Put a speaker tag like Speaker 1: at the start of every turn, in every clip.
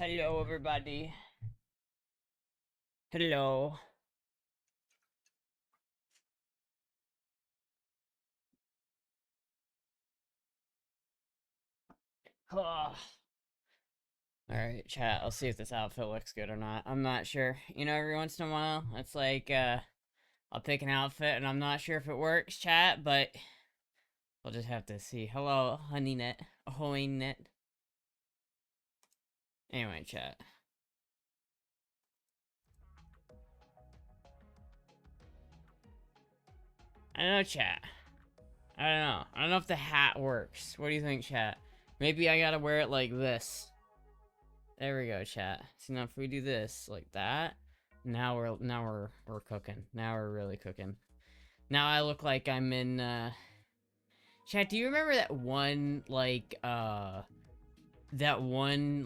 Speaker 1: Hello, everybody. Hello. All right, chat. I'll see if this outfit looks good or not. I'm not sure. You know, every once in a while, it's like, I'll pick an outfit and I'm not sure if it works, chat, but we'll just have to see. Hello, honeynet. Ahoynet. Anyway, chat. I don't know, chat. I don't know. I don't know if the hat works. What do you think, chat? Maybe I gotta wear it like this. There we go, chat. So now if we do this like that, now we're cooking. Now we're really cooking. Now I look like I'm in chat, do you remember that one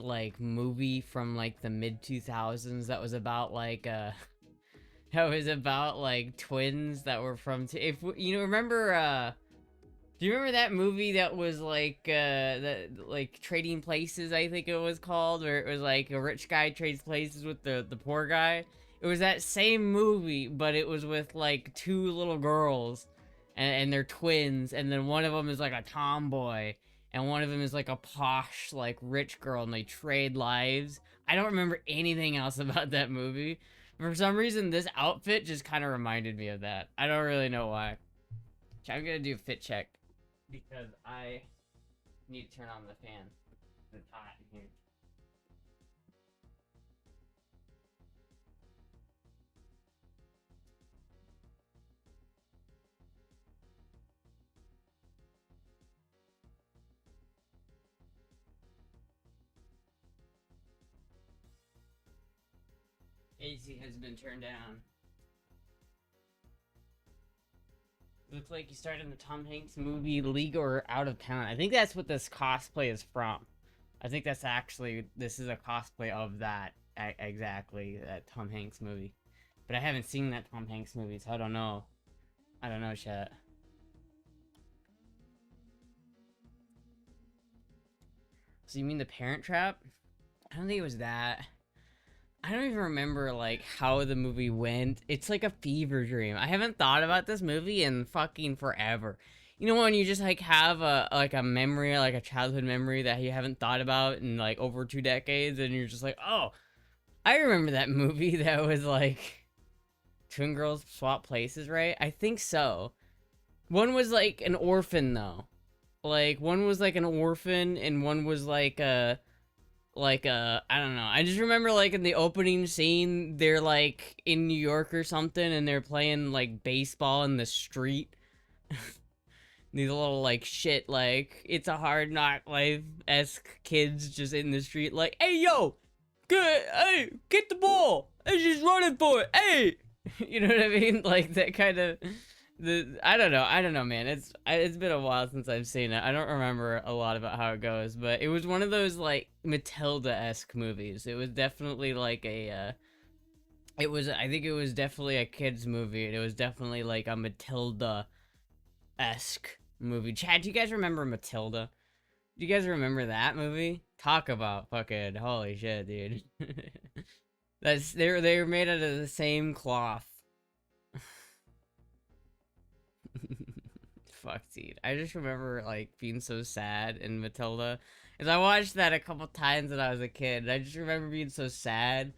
Speaker 1: like movie from like the mid 2000s that was about like that was about like twins that were from if you know remember do you remember that movie that was like that like Trading Places, I think it was called, where it was like a rich guy trades places with the poor guy? It was that same movie, but it was with like two little girls, and they're twins, and then one of them is like a tomboy, and one of them is like a posh like rich girl, and they trade lives. I don't remember anything else about that movie. For some reason, this outfit just kind of reminded me of that. I don't really know why. I'm gonna do a fit check because I need to turn on the fan. It's hot in here. AC has been turned down. Looks like you started in the Tom Hanks movie League or Out of Town. I think that's what this cosplay is from. I think that's actually, this is a cosplay of that, exactly, that Tom Hanks movie. But I haven't seen that Tom Hanks movie, so I don't know. I don't know, chat. So you mean The Parent Trap? I don't think it was that. I don't even remember like how the movie went. It's like a fever dream. I haven't thought about this movie in fucking forever. You know when you just like have a memory, like a childhood memory that you haven't thought about in like over 2 decades, and you're just like, oh, I remember that movie that was like twin girls swap places, right? I think so. One was like an orphan though. Like one was like an orphan, and one was I don't know, I just remember like in the opening scene they're like in New York or something, and they're playing like baseball in the street. These little like shit like It's a Hard Knock Life-esque kids just in the street like, hey yo, good, hey, get the ball, and she's running for it, hey. You know what I mean, like that kind of I don't know, man. It's been a while since I've seen it. I don't remember a lot about how it goes, but it was one of those like Matilda-esque movies. It was definitely like I think it was definitely a kids movie, and it was definitely like a Matilda-esque movie. Chad, do you guys remember Matilda? Do you guys remember that movie? Talk about fucking holy shit, dude. They were made out of the same cloth. Fuck, dude. I just remember like being so sad in Matilda, because I watched that a couple times when I was a kid. And I just remember being so sad,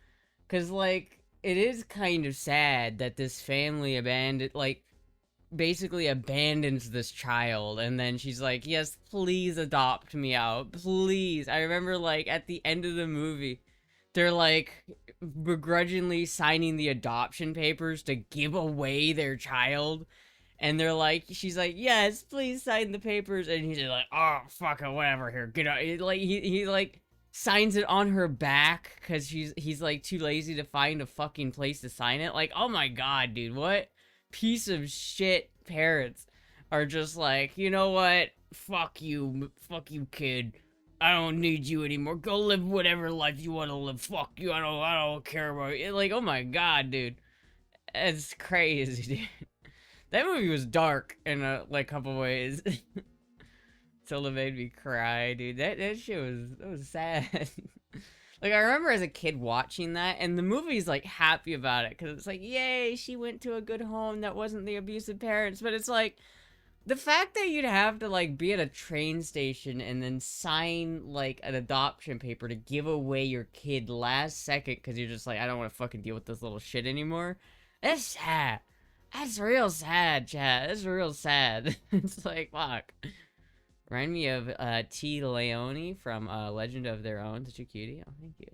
Speaker 1: because like it is kind of sad that this family basically abandons this child, and then she's like, yes, please adopt me out, please. I remember like at the end of the movie, they're like begrudgingly signing the adoption papers to give away their child, and they're like, she's like, yes, please sign the papers, and he's like, oh fuck it, whatever, here, get out. Like he like signs it on her back because he's like too lazy to find a fucking place to sign it. Like, oh my god, dude, what piece of shit parents are just like, you know what, fuck you, kid, I don't need you anymore, go live whatever life you want to live, fuck you, I don't care about it. Like, oh my god, dude, it's crazy, dude. That movie was dark in a like couple ways. Tilda made me cry, dude. That shit was sad. Like, I remember as a kid watching that, and the movie's, like, happy about it, because it's like, yay, she went to a good home that wasn't the abusive parents, but it's like, the fact that you'd have to, like, be at a train station and then sign, like, an adoption paper to give away your kid last second because you're just like, I don't want to fucking deal with this little shit anymore. That's sad. That's real sad, Chad. That's real sad. It's like, fuck. Remind me of T. Leone from Legend of Their Own. Such a cutie. Oh, thank you.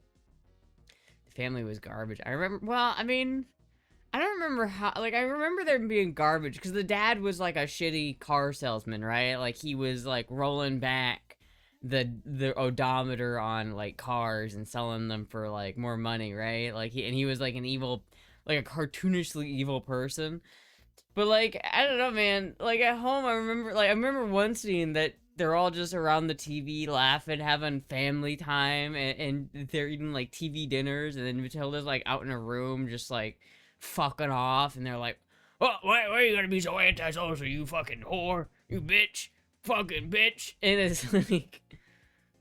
Speaker 1: The family was garbage. I remember, well, I mean, I don't remember how, like, I remember there being garbage, because the dad was, like, a shitty car salesman, right? Like, he was, like, rolling back the odometer on, like, cars and selling them for, like, more money, right? Like, he was, like, an evil, like, a cartoonishly evil person. But, like, I don't know, man. Like, at home, I remember one scene that they're all just around the TV laughing, having family time, and they're eating, like, TV dinners, and then Matilda's, like, out in a room just, like, fucking off, and they're like, oh, why are you gonna be so antisocial, you fucking whore, you bitch, fucking bitch, and it's like,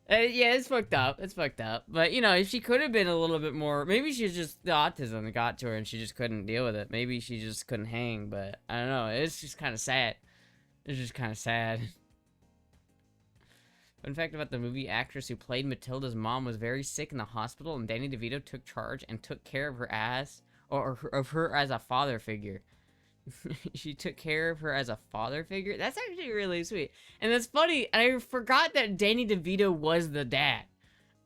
Speaker 1: yeah, it's fucked up, but, you know, she could have been a little bit more, maybe she's just, the autism that got to her, and she just couldn't deal with it, maybe she just couldn't hang, but, I don't know, it's just kind of sad, Fun fact about the movie, actress who played Matilda's mom was very sick in the hospital, and Danny DeVito took charge and took care of her ass, or of her as a father figure. She took care of her as a father figure? That's actually really sweet. And that's funny, I forgot that Danny DeVito was the dad.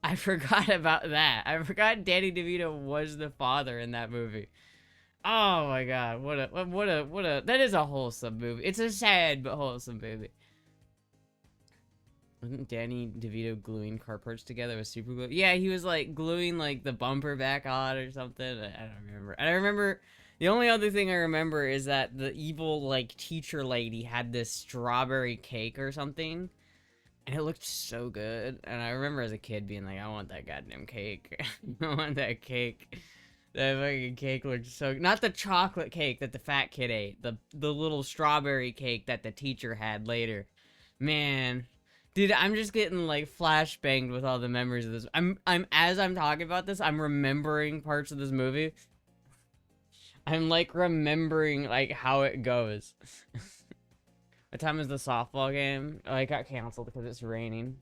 Speaker 1: I forgot about that. I forgot Danny DeVito was the father in that movie. Oh my god, what a, that is a wholesome movie. It's a sad but wholesome movie. Wasn't Danny DeVito gluing car parts together with super glue? Yeah, he was like gluing like the bumper back on or something. I don't remember. And I remember the only other thing I remember is that the evil like teacher lady had this strawberry cake or something, and it looked so good. And I remember as a kid being like, I want that goddamn cake. I want that cake. That fucking cake looked so, not the chocolate cake that the fat kid ate, the little strawberry cake that the teacher had later. Man. Dude, I'm just getting like flashbanged with all the memories of this. As I'm talking about this, I'm remembering parts of this movie. I'm like remembering like how it goes. What time is the softball game? Oh, it got canceled because it's raining.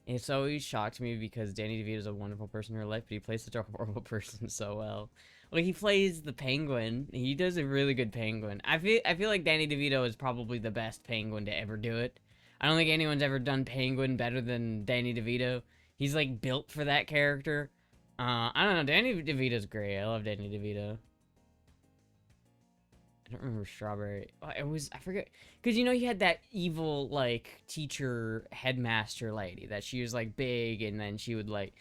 Speaker 1: It's always shocked me because Danny DeVito is a wonderful person in real life, but he plays such a horrible person so well. Well, he plays the Penguin. He does a really good Penguin. I feel like Danny DeVito is probably the best Penguin to ever do it. I don't think anyone's ever done Penguin better than Danny DeVito. He's like built for that character. I don't know. Danny DeVito's great. I love Danny DeVito. I don't remember Strawberry. Oh, I forget. Because, you know, he had that evil, like, teacher headmaster lady that she was, like, big, and then she would, like...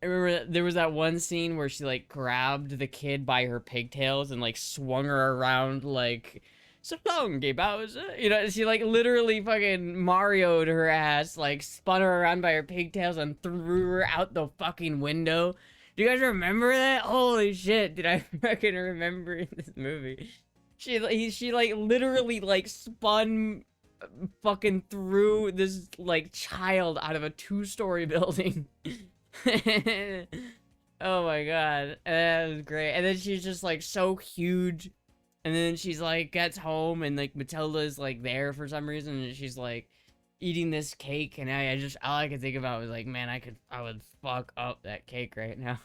Speaker 1: I remember there was that one scene where she, like, grabbed the kid by her pigtails and, like, swung her around, like... So long, gay Bowser. You know, she, like, literally fucking Mario'd her ass, like, spun her around by her pigtails and threw her out the fucking window. Do you guys remember that? Holy shit, did I fucking remember this movie? She like, literally, like, spun fucking through this, like, child out of a 2-story building. Oh my god, that was great. And then she's just, like, so huge. And then she's like, gets home, and like Matilda's like there for some reason, and she's like eating this cake, and all I could think about was like, man, I would fuck up that cake right now.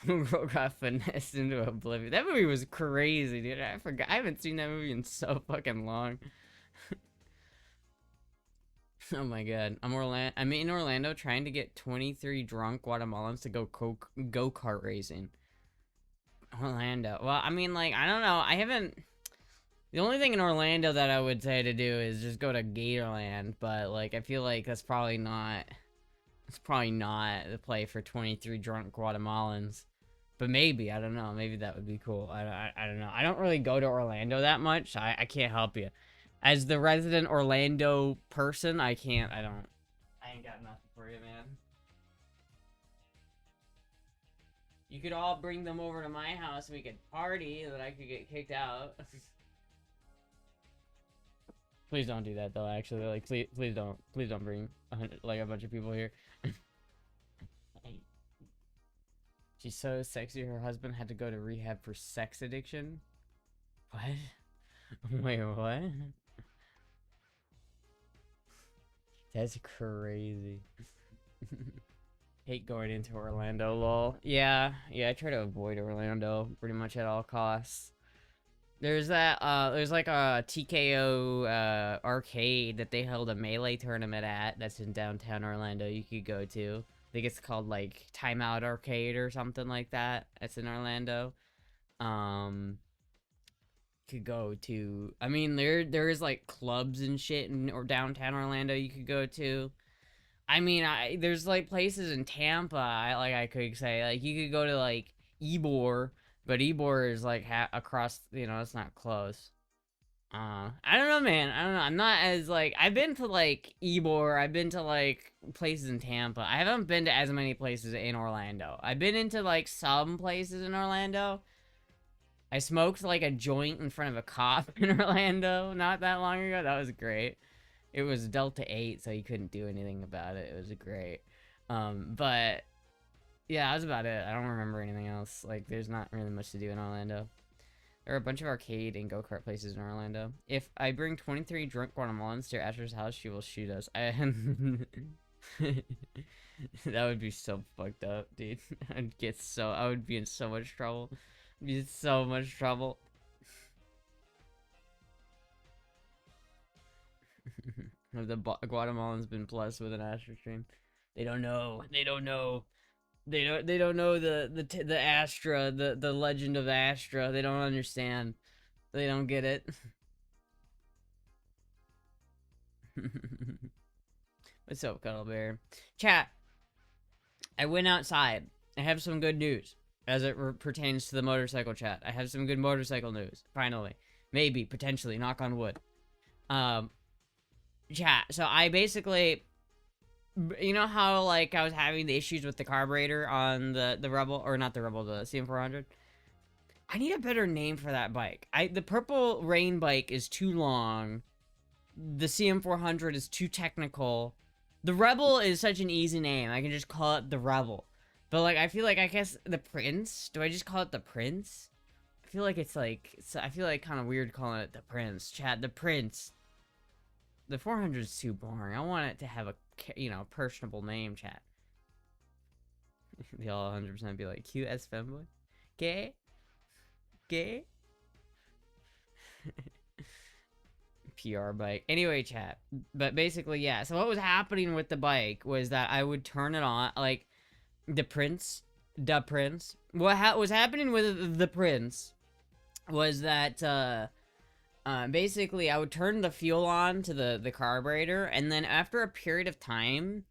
Speaker 1: Girl got finessed into oblivion. That movie was crazy, dude. I forgot. I haven't seen that movie in so fucking long. Oh my god. I'm in Orlando trying to get 23 drunk Guatemalans to go go-kart racing. Orlando. Well, I mean, like, I don't know. The only thing in Orlando that I would say to do is just go to Gatorland, but, like, I feel like it's probably not the play for 23 drunk Guatemalans. But maybe, I don't know. Maybe that would be cool. I don't know. I don't really go to Orlando that much. I can't help you. As the resident Orlando person, I ain't got nothing for you, man. You could all bring them over to my house and we could party, and then I could get kicked out. Please don't do that, though, actually. Like, please don't bring a bunch of people here. She's so sexy her husband had to go to rehab for sex addiction. What? Wait, what? That's crazy. Hate going into Orlando, lol. Yeah, I try to avoid Orlando pretty much at all costs. There's there's like a TKO arcade that they held a Melee tournament at that's in downtown Orlando you could go to. I think it's called like Timeout Arcade or something like that. That's in Orlando. Could go to. I mean, there is like clubs and shit in or downtown Orlando you could go to. I mean, there's like places in Tampa. I could say like you could go to like Ybor, but Ybor is like across. You know, it's not close. I don't know, man. I don't know. I'm not as like I've been to like Ybor. I've been to like places in Tampa. I haven't been to as many places in Orlando. I've been into like some places in Orlando. I smoked like a joint in front of a cop in Orlando not that long ago. That was great. It was Delta 8, so you couldn't do anything about it. It was great. But yeah, that was about it. I don't remember anything else. Like, there's not really much to do in Orlando. There are a bunch of arcade and go-kart places in Orlando. If I bring 23 drunk Guatemalans to Astra's house, she will shoot us. That would be so fucked up, dude. I would be in so much trouble. Be in so much trouble. Have the Guatemalans been blessed with an Astra stream? They don't know. They don't know. They don't know the Astra, the legend of Astra. They don't understand. They don't get it. What's up, Cuddle Bear? Chat. I went outside. I have some good news as it pertains to the motorcycle chat. I have some good motorcycle news. Finally, maybe, potentially. Knock on wood. Chat. So I basically, you know how like I was having the issues with the carburetor on the Rebel, or not the Rebel, the CM400. I need a better name for that bike. The Purple Rain bike is too long. The CM400 is too technical. The Rebel is such an easy name. I can just call it the Rebel. But like I feel like I guess the Prince. Do I just call it the Prince? I feel like it's like I feel like kind of weird calling it the Prince. Chat, the Prince. The 400 is too boring. I want it to have a, you know, personable name, chat. They all 100% be like, QS femboy? Gay? Gay? PR bike. Anyway, chat. But basically, yeah. So what was happening with the bike was that I would turn it on, like, the Prince. What was happening with the Prince was that, basically, I would turn the fuel on to the carburetor, and then after a period of time,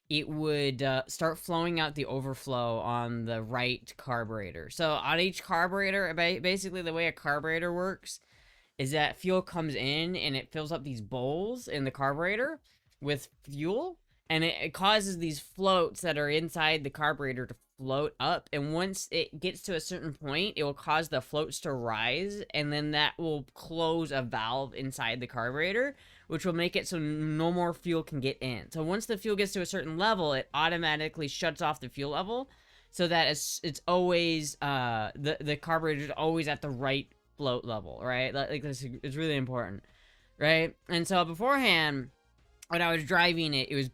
Speaker 1: it would start flowing out the overflow on the right carburetor. So on each carburetor, basically the way a carburetor works is that fuel comes in and it fills up these bowls in the carburetor with fuel, and it causes these floats that are inside the carburetor to float up, and once it gets to a certain point, it will cause the floats to rise, and then that will close a valve inside the carburetor, which will make it so no more fuel can get in. So once the fuel gets to a certain level, it automatically shuts off the fuel level, so that it's always the carburetor is always at the right float level, right? Like this is really important, right? And so beforehand, when I was driving it, it was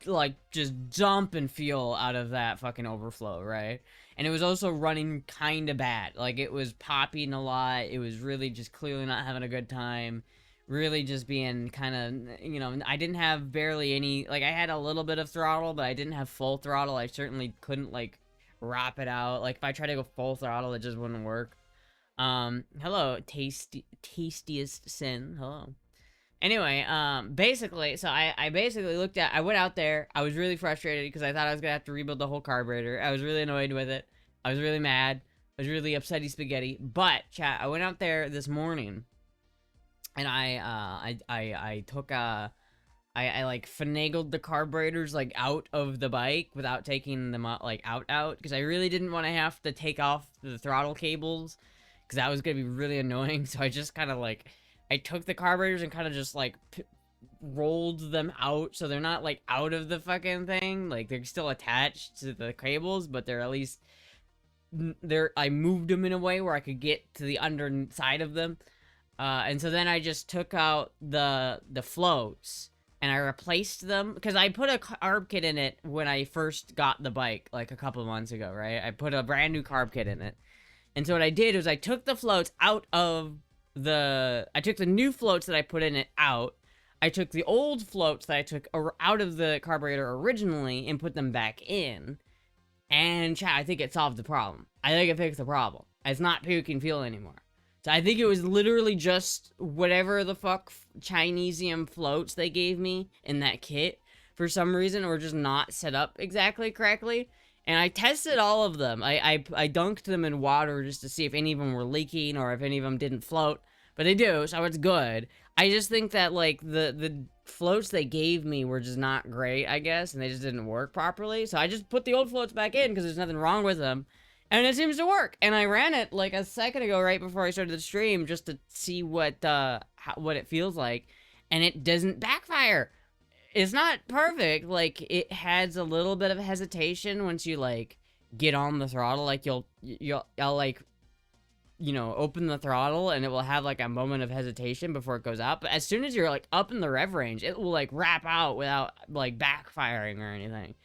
Speaker 1: like just dumping fuel out of that fucking overflow, right? And it was also running kind of bad. Like, it was popping a lot. It was really just clearly not having a good time. Really just being kind of, you know, I didn't have barely any, like, I had a little bit of throttle, but I didn't have full throttle. I certainly couldn't, like, wrap it out. Like, if I tried to go full throttle, it just wouldn't work. Hello, tastiest sin. Hello. Anyway, basically, so I basically I went out there, I was really frustrated because I thought I was gonna have to rebuild the whole carburetor. I was really annoyed with it. I was really mad. I was really upsetty spaghetti. But, chat, I went out there this morning, and I took, I like finagled the carburetors, like, out of the bike without taking them out, like, out, because I really didn't want to have to take off the throttle cables, because that was gonna be really annoying, so I just kind of, like, I took the carburetors and kind of just, like, rolled them out, so they're not, like, out of the fucking thing. Like, they're still attached to the cables, but they're at least I moved them in a way where I could get to the underside of them. And so then I just took out the floats and I replaced them because I put a carb kit in it when I first got the bike like a couple of months ago, right? I put a brand new carb kit in it. And so what I did was I took the floats out of I took the new floats that I put in it out. I took the old floats that I took out of the carburetor originally and put them back in. And chat, I think it solved the problem. I think it fixed the problem. It's not puking fuel anymore. So I think it was literally just whatever the fuck Chinesium floats they gave me in that kit for some reason were just not set up exactly correctly. And I tested all of them. I dunked them in water just to see if any of them were leaking or if any of them didn't float. But they do, so it's good. I just think that, like, the floats they gave me were just not great, I guess, and they just didn't work properly. So I just put the old floats back in because there's nothing wrong with them. And it seems to work. And I ran it, like, a second ago right before I started the stream just to see what it feels like. And it doesn't backfire. It's not perfect. Like, it has a little bit of hesitation once you, like, get on the throttle. Like, I'll like, you know, open the throttle and it will have, like, a moment of hesitation before it goes out. But as soon as you're, like, up in the rev range, it will, like, wrap out without, like, backfiring or anything.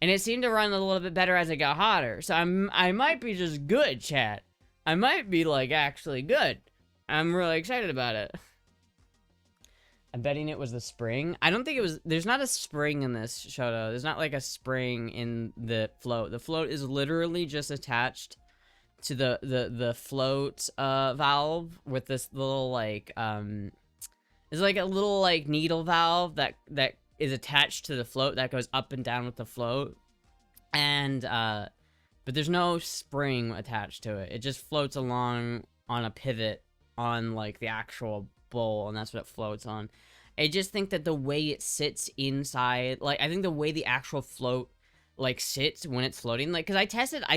Speaker 1: And it seemed to run a little bit better as it got hotter. So I might be just good, chat. I might be, like, actually good. I'm really excited about it. I'm betting it was the spring. I don't think it was. There's not a spring in this, Shoto. There's not, like, a spring in the float. The float is literally just attached to the float valve with this little, like, it's like a little, like, needle valve that is attached to the float that goes up and down with the float. And, but there's no spring attached to it. It just floats along on a pivot on, like, the actual bowl, and that's what it floats on. I just think that the way it sits inside, like, I think the way the actual float, like, sits when it's floating, like, because I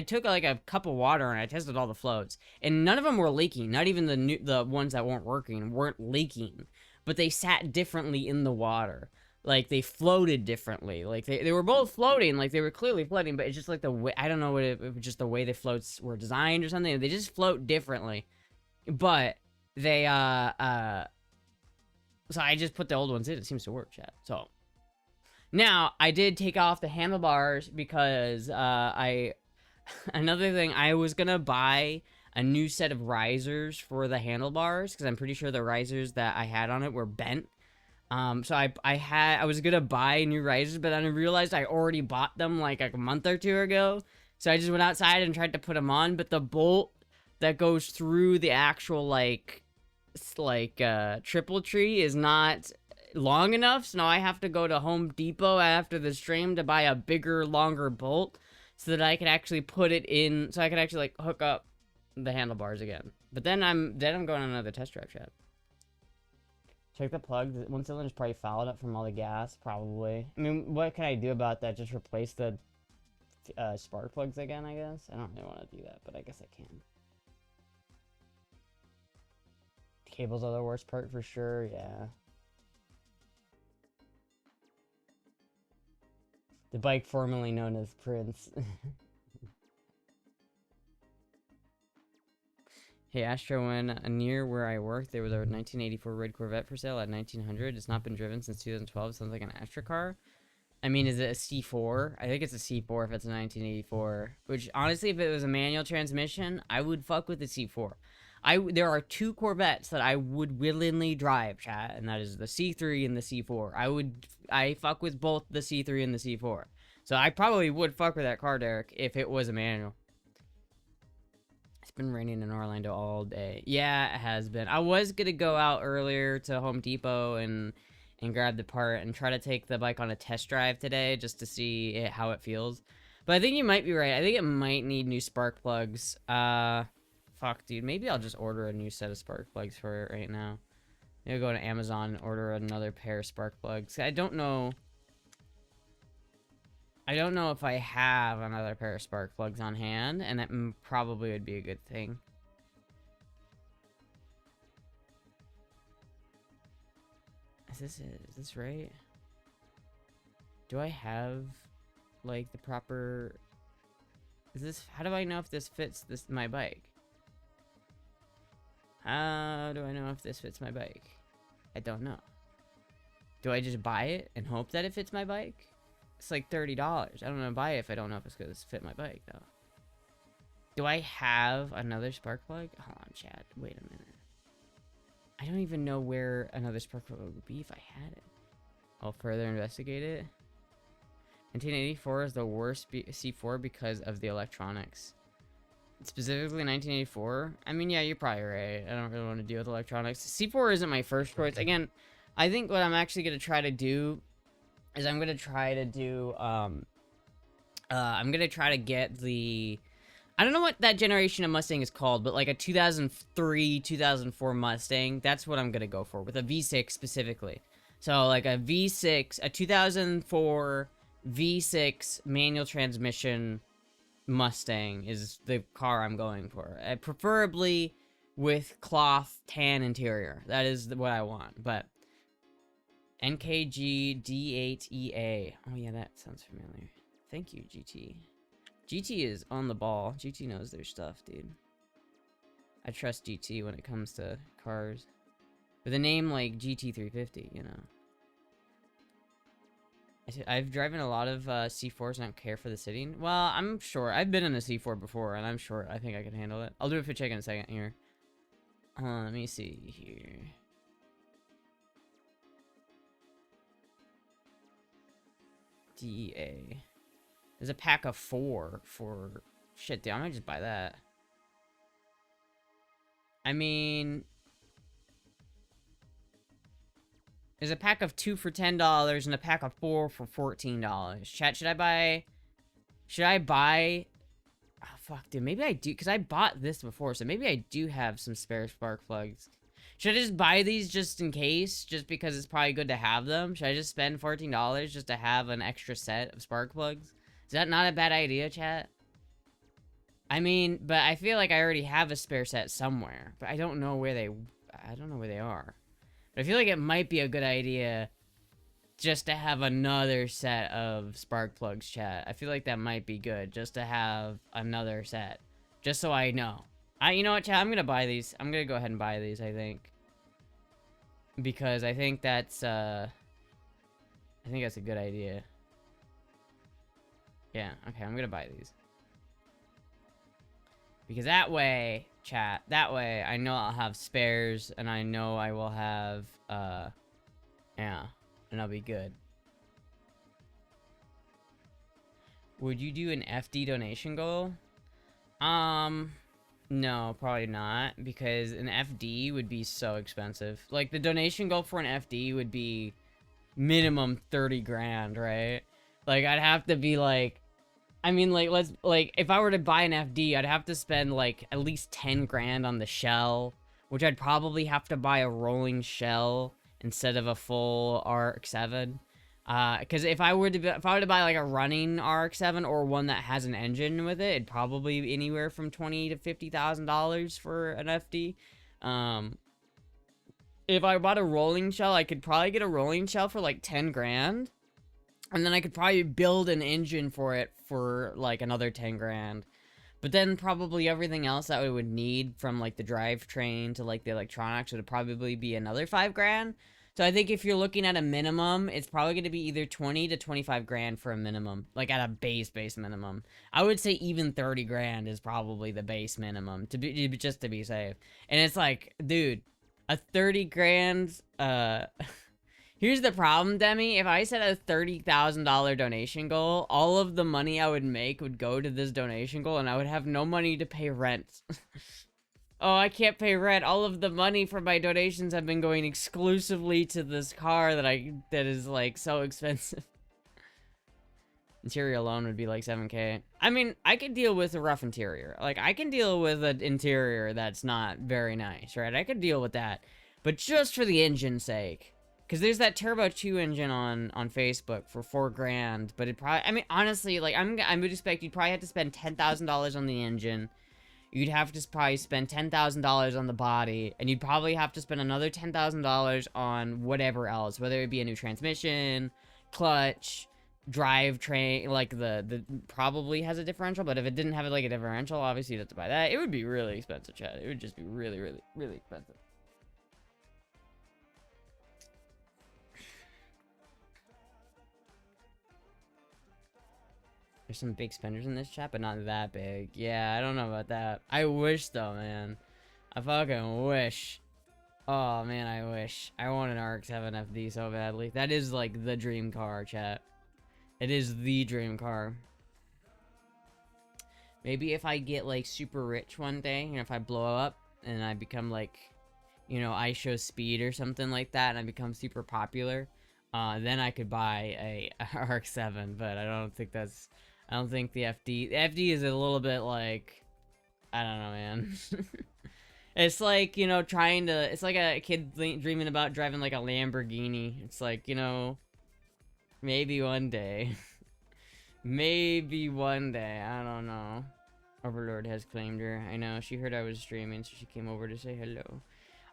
Speaker 1: took, like, a cup of water and I tested all the floats, and none of them were leaking. Not even the ones that weren't leaking, but they sat differently in the water. Like, they floated differently. Like, they were both floating. Like, they were clearly floating, but it's just, like, the way... I don't know what it was, just the way the floats were designed or something. They just float differently. But they, so I just put the old ones in. It seems to work, chat. So, now, I did take off the handlebars because, another thing, I was gonna buy a new set of risers for the handlebars, because I'm pretty sure the risers that I had on it were bent. So I was gonna buy new risers, but then I realized I already bought them like a month or two ago. So I just went outside and tried to put them on, but the bolt that goes through the actual, like triple tree is not long enough. So now I have to go to Home Depot after the stream to buy a bigger, longer bolt so that I can actually put it in, so I can actually, like, hook up the handlebars again. But then I'm going on another test drive, chat. Check the plug. One cylinder's probably fouled up from all the gas, probably. I mean, what can I do about that? Just replace the spark plugs again, I guess? I don't really want to do that, but I guess I can. Cables are the worst part for sure, yeah. The bike formerly known as Prince. Hey, Astra, when near where I work, there was a 1984 red Corvette for sale at 1900. It's not been driven since 2012. Sounds like an Astra car. I mean, is it a C4? I think it's a C4 if it's a 1984. Which, honestly, if it was a manual transmission, I would fuck with the C4. There are two Corvettes that I would willingly drive, chat, and that is the C3 and the C4. I fuck with both the C3 and the C4. So I probably would fuck with that car, Derek, if it was a manual. It's been raining in Orlando all day. Yeah, it has been. I was gonna go out earlier to Home Depot and grab the part and try to take the bike on a test drive today just to see how it feels. But I think you might be right. I think it might need new spark plugs. Fuck, dude. Maybe I'll just order a new set of spark plugs for it right now. Maybe I'll go to Amazon and order another pair of spark plugs. I don't know if I have another pair of spark plugs on hand, and that probably would be a good thing. Is this right? Do I have, like, the proper... Is this, how do I know if this fits my bike? How do I know if this fits my bike? I don't know. Do I just buy it and hope that it fits my bike? It's like $30. I don't know to buy it if I don't know if it's gonna fit my bike though. Do I have another spark plug? Hold on, chat. Wait a minute. I don't even know where another spark plug would be if I had it. I'll further investigate it. 1984 is the worst C4 because of the electronics. Specifically 1984? I mean, yeah, you're probably right. I don't really want to deal with electronics. C4 isn't my first choice. Again, I think what I'm actually going to try to do is I'm going to try to do, I'm going to try to get the, I don't know what that generation of Mustang is called, but like a 2003, 2004 Mustang. That's what I'm going to go for, with a V6 specifically. So like a V6, a 2004 V6 manual transmission Mustang is the car I'm going for. Preferably with cloth tan interior. That is what I want. But NKG D8EA. Oh yeah, that sounds familiar. Thank you, GT. GT is on the ball. GT knows their stuff, dude. I trust GT when it comes to cars. With a name like GT350, you know. I've driven a lot of C4s and I don't care for the sitting. Well, I'm sure. I've been in a C4 before, and I'm sure I think I can handle it. I'll do a fit check in a second here. Let me see here. DEA. There's a pack of 4 for... Shit, dude, I might just buy that. I mean... There's a pack of 2 for $10 and a pack of 4 for $14. Chat, should I buy... Oh, fuck, dude. Maybe I do, because I bought this before, so maybe I do have some spare spark plugs. Should I just buy these just in case? Just because it's probably good to have them? Should I just spend $14 just to have an extra set of spark plugs? Is that not a bad idea, chat? I mean, but I feel like I already have a spare set somewhere. But I don't know where they... I don't know where they are. But I feel like it might be a good idea just to have another set of spark plugs, chat. I feel like that might be good, just to have another set. Just so I know. You know what, chat? I'm gonna buy these. I'm gonna go ahead and buy these, I think. Because I think that's, I think that's a good idea. Yeah, okay, I'm gonna buy these. Because that way, chat, that way I know I'll have spares, and I know I will have, yeah, and I'll be good. Would you do an FD donation goal? No, probably not, because an FD would be so expensive. Like, the donation goal for an FD would be minimum 30 grand, right? Like, I'd have to be like, I mean, like, if I were to buy an FD, I'd have to spend, like, at least 10 grand on the shell, which I'd probably have to buy a rolling shell instead of a full RX-7. Because if I were to buy, like, a running RX-7 or one that has an engine with it, it'd probably be anywhere from $20,000 to $50,000 for an FD. If I bought a rolling shell, I could probably get a rolling shell for, like, 10 grand. And then I could probably build an engine for it for, like, another 10 grand. But then probably everything else that we would need, from, like, the drivetrain to, like, the electronics, would probably be another 5 grand. So I think if you're looking at a minimum, it's probably going to be either 20 to 25 grand for a minimum. Like, at a base minimum. I would say even 30 grand is probably the base minimum, just to be safe. And it's like, dude, a 30 grand, Here's the problem, Demi. If I set a $30,000 donation goal, all of the money I would make would go to this donation goal, and I would have no money to pay rent. Oh, I can't pay rent. All of the money from my donations have been going exclusively to this car that is, like, so expensive. Interior alone would be like 7K. I mean, I could deal with a rough interior. Like, I can deal with an interior that's not very nice, right? I could deal with that. But just for the engine's sake. Because there's that Turbo 2 engine on Facebook for 4 grand, but it probably, I mean, honestly, like, I would expect you'd probably have to spend $10,000 on the engine. You'd have to probably spend $10,000 on the body, and you'd probably have to spend another $10,000 on whatever else, whether it be a new transmission, clutch, drivetrain, like the probably has a differential, but if it didn't have like a differential, obviously you'd have to buy that. It would be really expensive, chat. It would just be really, really, really expensive. There's some big spenders in this chat, but not that big. Yeah, I don't know about that. I wish though, man. I fucking wish. Oh man, I wish. I want an RX-7 FD so badly. That is like the dream car, chat. It is the dream car. Maybe if I get like super rich one day, you know, if I blow up and I become like, you know, I show speed or something like that, and I become super popular, then I could buy a RX-7. But I don't think that's. I don't think the FD. The FD is a little bit like, I don't know, man. It's like, you know, trying to. It's like a kid dreaming about driving like a Lamborghini. It's like, you know, maybe one day. Maybe one day. I don't know. Overlord has claimed her. I know. She heard I was streaming, so she came over to say hello.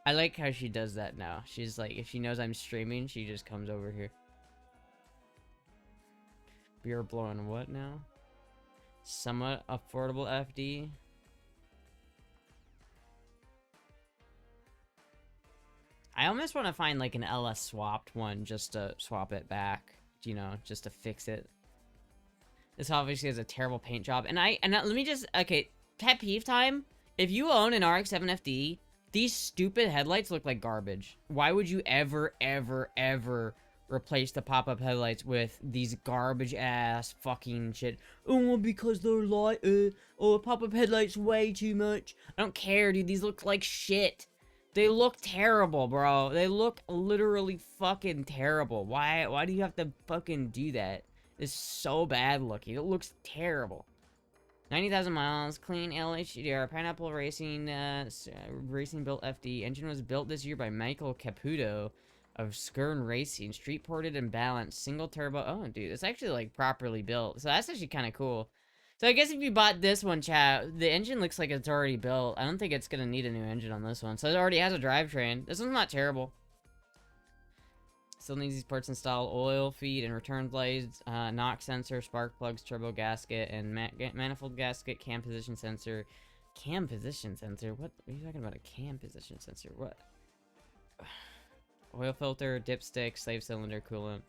Speaker 1: I like how she does that now. She's like, if she knows I'm streaming, she just comes over here. Beer blowing what now? Somewhat affordable FD. I almost want to find like an LS swapped one just to swap it back, you know, just to fix it. This obviously has a terrible paint job, and let me just, okay, pet peeve time. If you own an RX-7 FD, these stupid headlights look like garbage. Why would you ever, ever, ever replace the pop-up headlights with these garbage-ass fucking shit? Oh, well, because they're light, pop-up headlights way too much. I don't care, dude. These look like shit. They look terrible, bro. They look literally fucking terrible. Why do you have to fucking do that? It's so bad looking. It looks terrible. 90,000 miles, clean LHDR, Pineapple Racing, Racing built FD. Engine was built this year by Michael Caputo of Skern Racing. Street ported and balanced, single turbo. Oh, dude, it's actually like properly built. So that's actually kind of cool. So I guess if you bought this one, chat, the engine looks like it's already built. I don't think it's gonna need a new engine on this one. So it already has a drivetrain. This one's not terrible. Still needs these parts installed: oil, feed, and return blades, knock sensor, spark plugs, turbo gasket, and manifold gasket, cam position sensor. Cam position sensor? What are you talking about? A cam position sensor? What? Oil filter, dipstick, slave cylinder, coolant,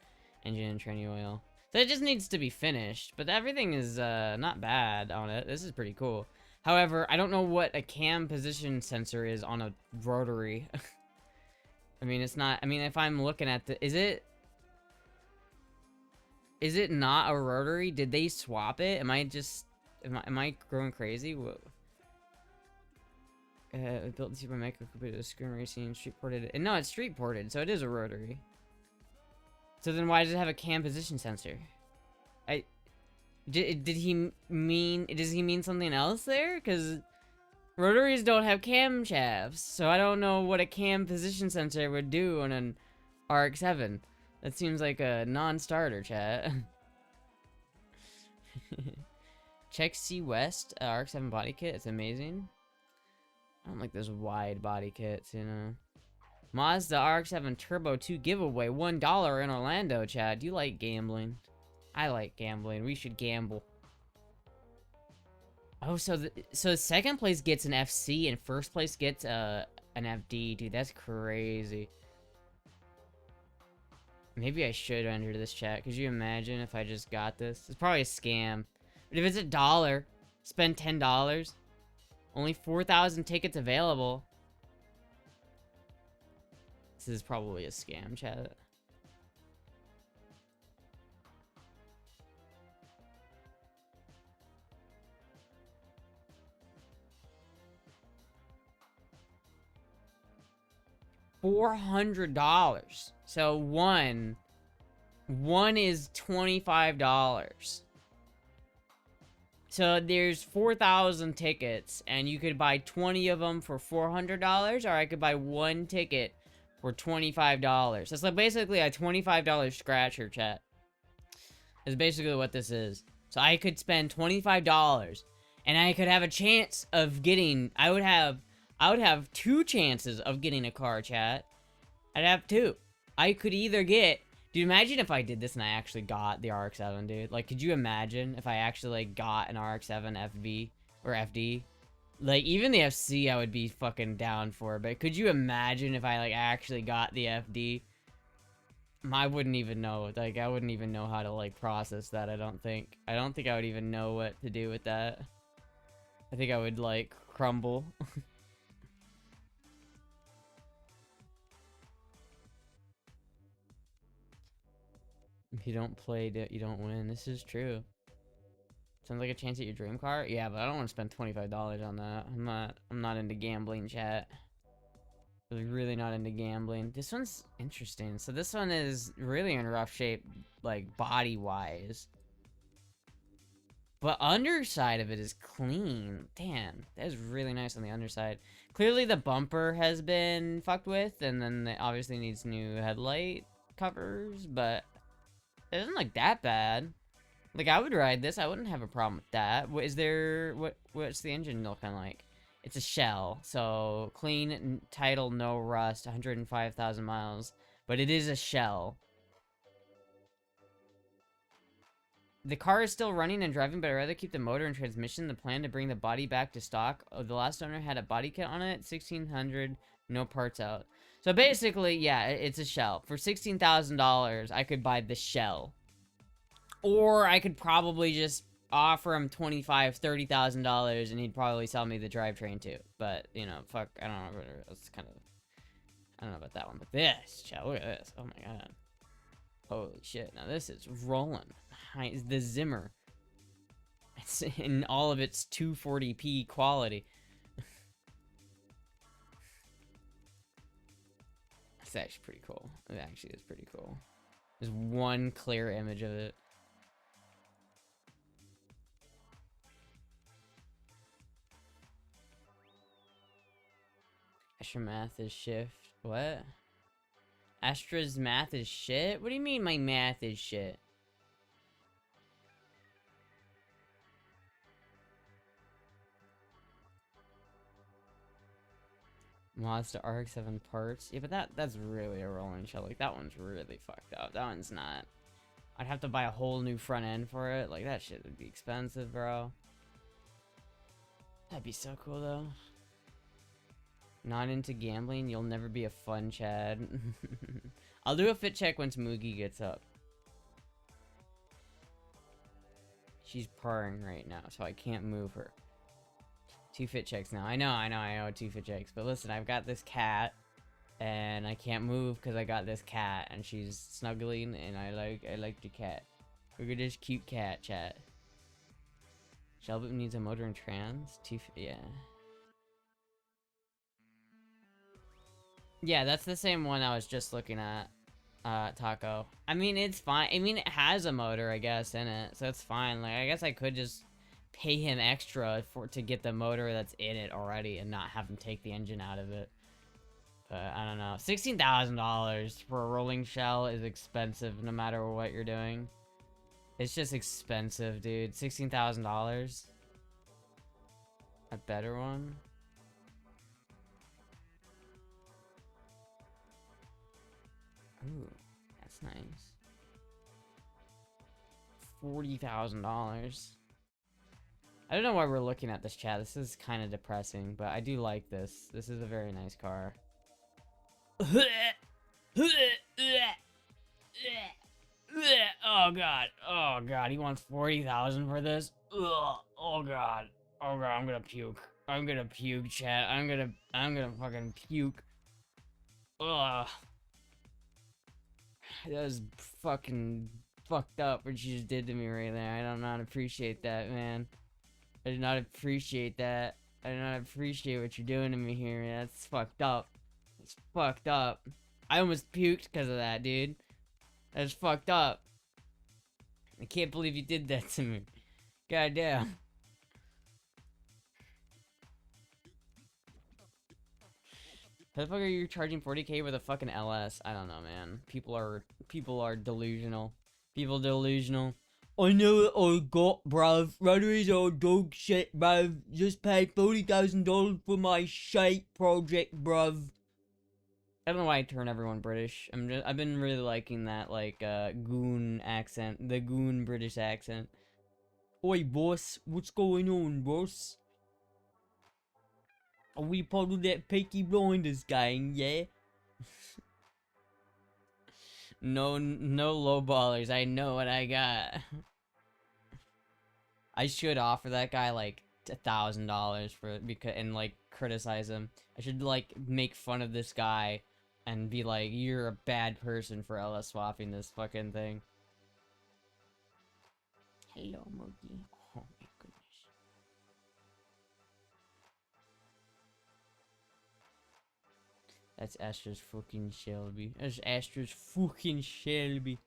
Speaker 1: engine and tranny oil. So it just needs to be finished, but everything is not bad on it. This is pretty cool. However, I don't know what a cam position sensor is on a rotary. I mean, it's not, I mean, if I'm looking at the, is it not a rotary? Did they swap it? Am I just, am I growing crazy? What? Built this by Michael Caputo, Screen Racing, street ported. And no, it's street ported, so it is a rotary. So then why does it have a cam position sensor? Did he mean something else there? Because rotaries don't have camshafts, so I don't know what a cam position sensor would do on an RX-7. That seems like a non-starter, chat. Check C West RX-7 body kit. It's amazing. I don't like those wide body kits, you know. Mazda RX-7 Turbo 2 giveaway, $1 in Orlando, chat. Do you like gambling? I like gambling. We should gamble. Oh, so second place gets an FC and first place gets an FD. Dude, that's crazy. Maybe I should enter this chat. Could you imagine if I just got this? It's probably a scam. But if it's $1, spend $10. Only 4,000 tickets available. This is probably a scam, chat. $400. So one is $25. So there's 4,000 tickets, and you could buy 20 of them for $400, or I could buy one ticket for $25. It's like basically a $25 scratcher, chat. Is basically what this is. So I could spend $25, and I could have a chance of getting. I would have 2 chances of getting a car, chat. I'd have 2. I could either get Dude, imagine if I did this and I actually got the RX-7, dude. Like, could you imagine if I actually, like, got an RX-7 FV or FD? Like, even the FC I would be fucking down for, but could you imagine if I, like, actually got the FD? I wouldn't even know. Like, I wouldn't even know how to, like, process that, I don't think. I don't think I would even know what to do with that. I think I would, like, crumble. If you don't play, you don't win. This is true. Sounds like a chance at your dream car? Yeah, but I don't want to spend $25 on that. I'm not into gambling, chat. I'm really not into gambling. This one's interesting. So this one is really in rough shape, like, body-wise. But underside of it is clean. Damn, that is really nice on the underside. Clearly the bumper has been fucked with, and then it obviously needs new headlight covers, but it doesn't look that bad. Like, I would ride this. I wouldn't have a problem with that. What's the engine looking like? It's a shell. So, clean, title, no rust, 105,000 miles. But it is a shell. The car is still running and driving, but I'd rather keep the motor and transmission. The plan to bring the body back to stock. Oh, the last owner had a body kit on it. 1,600, no parts out. So, basically, yeah, it's a shell. For $16,000, I could buy the shell. Or I could probably just offer him $25,000-$30,000 and he'd probably sell me the drivetrain too. But, you know, fuck, I don't know. It's kind of, I don't know about that one. But this, chat, look at this. Oh my god. Holy shit. Now this is rolling. The Zimmer. It's in all of its 240p quality. It's actually pretty cool. It actually is pretty cool. There's one clear image of it. Astra math is shift. What? Astra's math is shit? What do you mean my math is shit? Mazda RX-7 parts. Yeah, but that's really a rolling shell. Like, that one's really fucked up. That one's not. I'd have to buy a whole new front end for it. Like, that shit would be expensive, bro. That'd be so cool, though. Not into gambling, you'll never be a fun Chad. I'll do a fit check once Moogie gets up. She's purring right now, so I can't move her. 2 fit checks now. I know 2 fit checks. But listen, I've got this cat, and I can't move because I got this cat, and she's snuggling, and I like the cat. Look at this cute cat, chat. Shelby needs a motor and trans. Yeah. Yeah, that's the same one I was just looking at, Taco. I mean, it's fine. I mean, it has a motor, I guess, in it, so it's fine. Like, I guess I could just pay him extra to get the motor that's in it already and not have him take the engine out of it. But, I don't know. $16,000 for a rolling shell is expensive no matter what you're doing. It's just expensive, dude. $16,000. A better one? Ooh, that's nice. $40,000. I don't know why we're looking at this, chat. This is kind of depressing, but I do like this. This is a very nice car. Oh god. Oh god. He wants 40,000 for this. Ugh. Oh god. Oh god. I'm gonna puke. I'm gonna puke, chat. I'm gonna fucking puke. Ugh. That was fucking fucked up what you just did to me right there. I do not appreciate that, man. I do not appreciate that. I do not appreciate what you're doing to me here, man. That's fucked up. It's fucked up. I almost puked because of that, dude. That's fucked up. I can't believe you did that to me. Goddamn. How the fuck are you charging 40k with a fucking LS? I don't know, man. People are delusional. People delusional. I know what I got, bruv. Rotors are dog shit, bruv. Just paid $40,000 for my shite project, bruv. I don't know why I turn everyone British. I've been really liking that, like, goon accent. The goon British accent. Oi, boss. What's going on, boss? Are we part of that Peaky Blinders gang, yeah? No low ballers. I know what I got. I should offer that guy like $1,000 for it because and like criticize him. I should like make fun of this guy and be like, "You're a bad person for LS swapping this fucking thing." Hello, Moogie. Oh my goodness. That's Astra's fucking Shelby. That's Astra's fucking Shelby.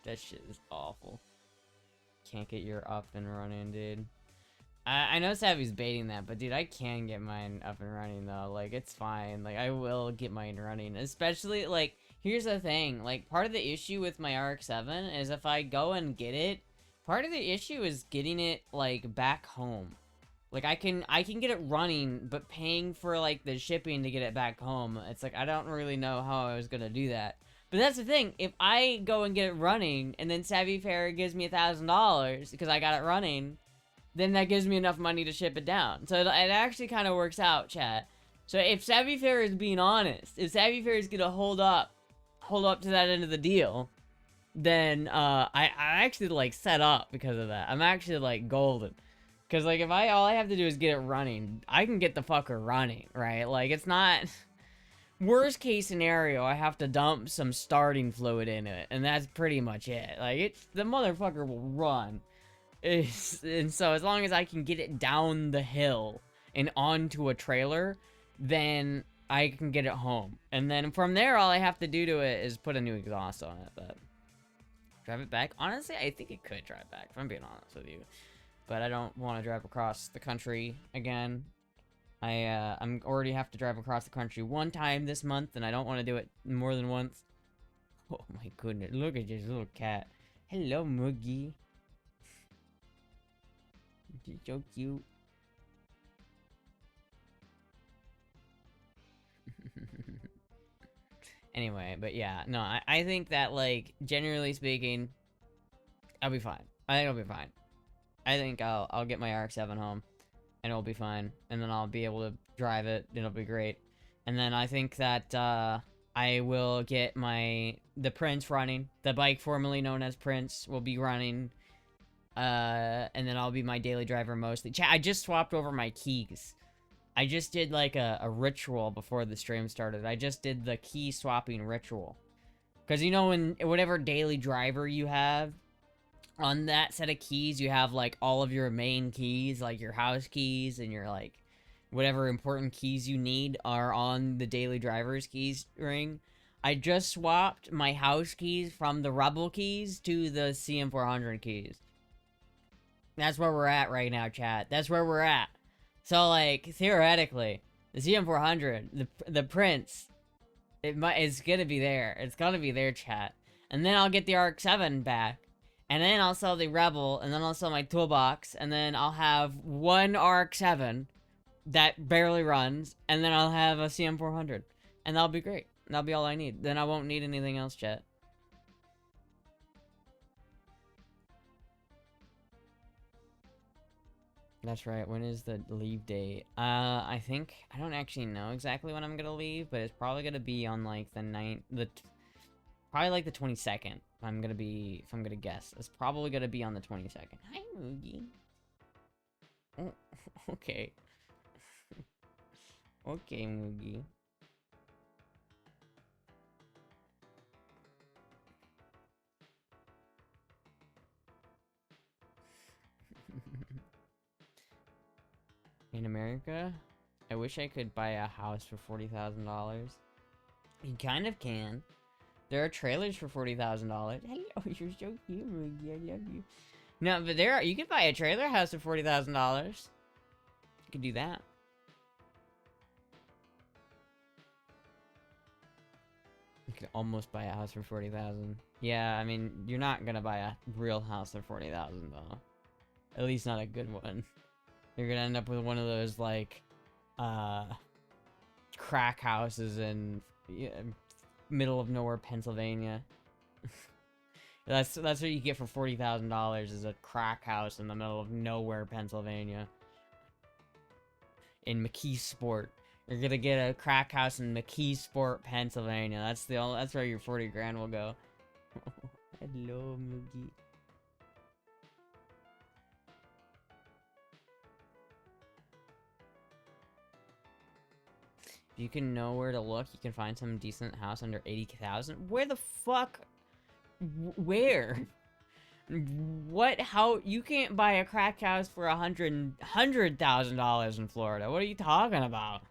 Speaker 1: That shit is awful. Can't get your up and running, dude. I know Savvy's baiting that, but dude, I can get mine up and running though. Like, it's fine. Like, I will get mine running. Especially, like, here's the thing. Like, part of the issue with my RX-7 is if I go and get it, part of the issue is getting it, like, back home. Like, I can get it running, but paying for, like, the shipping to get it back home, it's like, I don't really know how I was gonna do that. But that's the thing, if I go and get it running, and then Savvy Fair gives me $1,000 because I got it running, then that gives me enough money to ship it down. So it actually kind of works out, chat. So if Savvy Fair is being honest, if Savvy Fair is gonna hold up to that end of the deal, then I actually like set up because of that. I'm actually like golden. Cause like if all I have to do is get it running, I can get the fucker running, right? Like it's not worst case scenario, I have to dump some starting fluid in it, and that's pretty much it. Like the motherfucker will run. And so as long as I can get it down the hill and onto a trailer, then I can get it home. And then from there, all I have to do to it is put a new exhaust on it. But drive it back? Honestly, I think it could drive back, if I'm being honest with you. But I don't want to drive across the country again. I'm already have to drive across the country one time this month, and I don't want to do it more than once. Oh my goodness, look at this little cat. Hello, Moogie. She's so cute. Anyway, but yeah, no, I think that, like, generally speaking, I'll be fine. I think I'll be fine. I think I'll get my RX-7 home, and it'll be fine, and then I'll be able to drive it, and it'll be great. And then I think that, I will get the Prince running. The bike formerly known as Prince will be running, and then I'll be my daily driver mostly. I just swapped over my keys. I just did, like, a ritual before the stream started. I just did the key swapping ritual. Because, you know, when whatever daily driver you have, on that set of keys, you have, like, all of your main keys, like your house keys and your, like, whatever important keys you need are on the daily driver's keys ring. I just swapped my house keys from the Rebel keys to the CM400 keys. That's where we're at right now, chat. That's where we're at. So, like, theoretically, the CM400, the Prince, it's gonna be there. It's gonna be there, chat. And then I'll get the RX-7 back. And then I'll sell the Rebel, and then I'll sell my toolbox, and then I'll have one RX-7 that barely runs, and then I'll have a CM400. And that'll be great. That'll be all I need. Then I won't need anything else, chat. That's right. When is the leave date? I think I don't actually know exactly when I'm gonna leave, but it's probably gonna be on like probably like the 22nd. If I'm gonna guess, it's probably gonna be on the 22nd. Hi, Moogie. Oh, okay. Okay, Moogie. In America, I wish I could buy a house for $40,000. You kind of can. There are trailers for $40,000. Hello, you're so cute, Moogie. I love you. No, but you could buy a trailer house for $40,000. You could do that. You could almost buy a house for $40,000. Yeah, I mean, you're not gonna buy a real house for $40,000 though. At least not a good one. You're gonna end up with one of those, like, uh, crack houses in middle of nowhere Pennsylvania. That's what you get for $40,000 is a crack house in the middle of nowhere Pennsylvania. In McKeesport. You're gonna get a crack house in McKeesport, Pennsylvania. That's where your 40 grand will go. Hello, Moogie. If you can know where to look, you can find some decent house under 80,000. Where the fuck? Where? What? How? You can't buy a crack house for $100,000 in Florida. What are you talking about?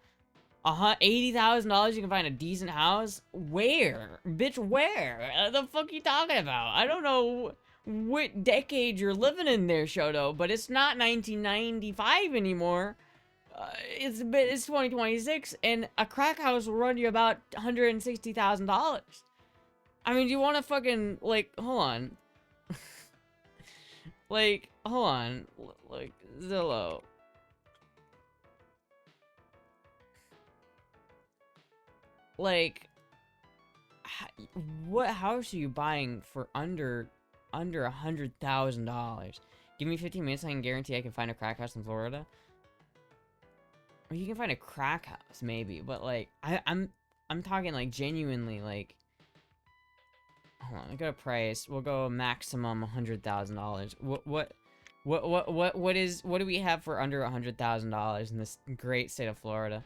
Speaker 1: $80,000 you can find a decent house? Where? Bitch, where? The fuck you talking about? I don't know what decade you're living in there, Shoto, but it's not 1995 anymore. It's 2026, and a crack house will run you about $160,000. I mean, do you want to fucking, like, hold on. Like, hold on. Like, Zillow. Like, what house are you buying for under $100,000? Give me 15 minutes, I can guarantee I can find a crack house in Florida. Or you can find a crack house, maybe, but like, I'm talking like genuinely, like, hold on, I got a price. We'll go maximum $100,000. What do we have for under $100,000 in this great state of Florida?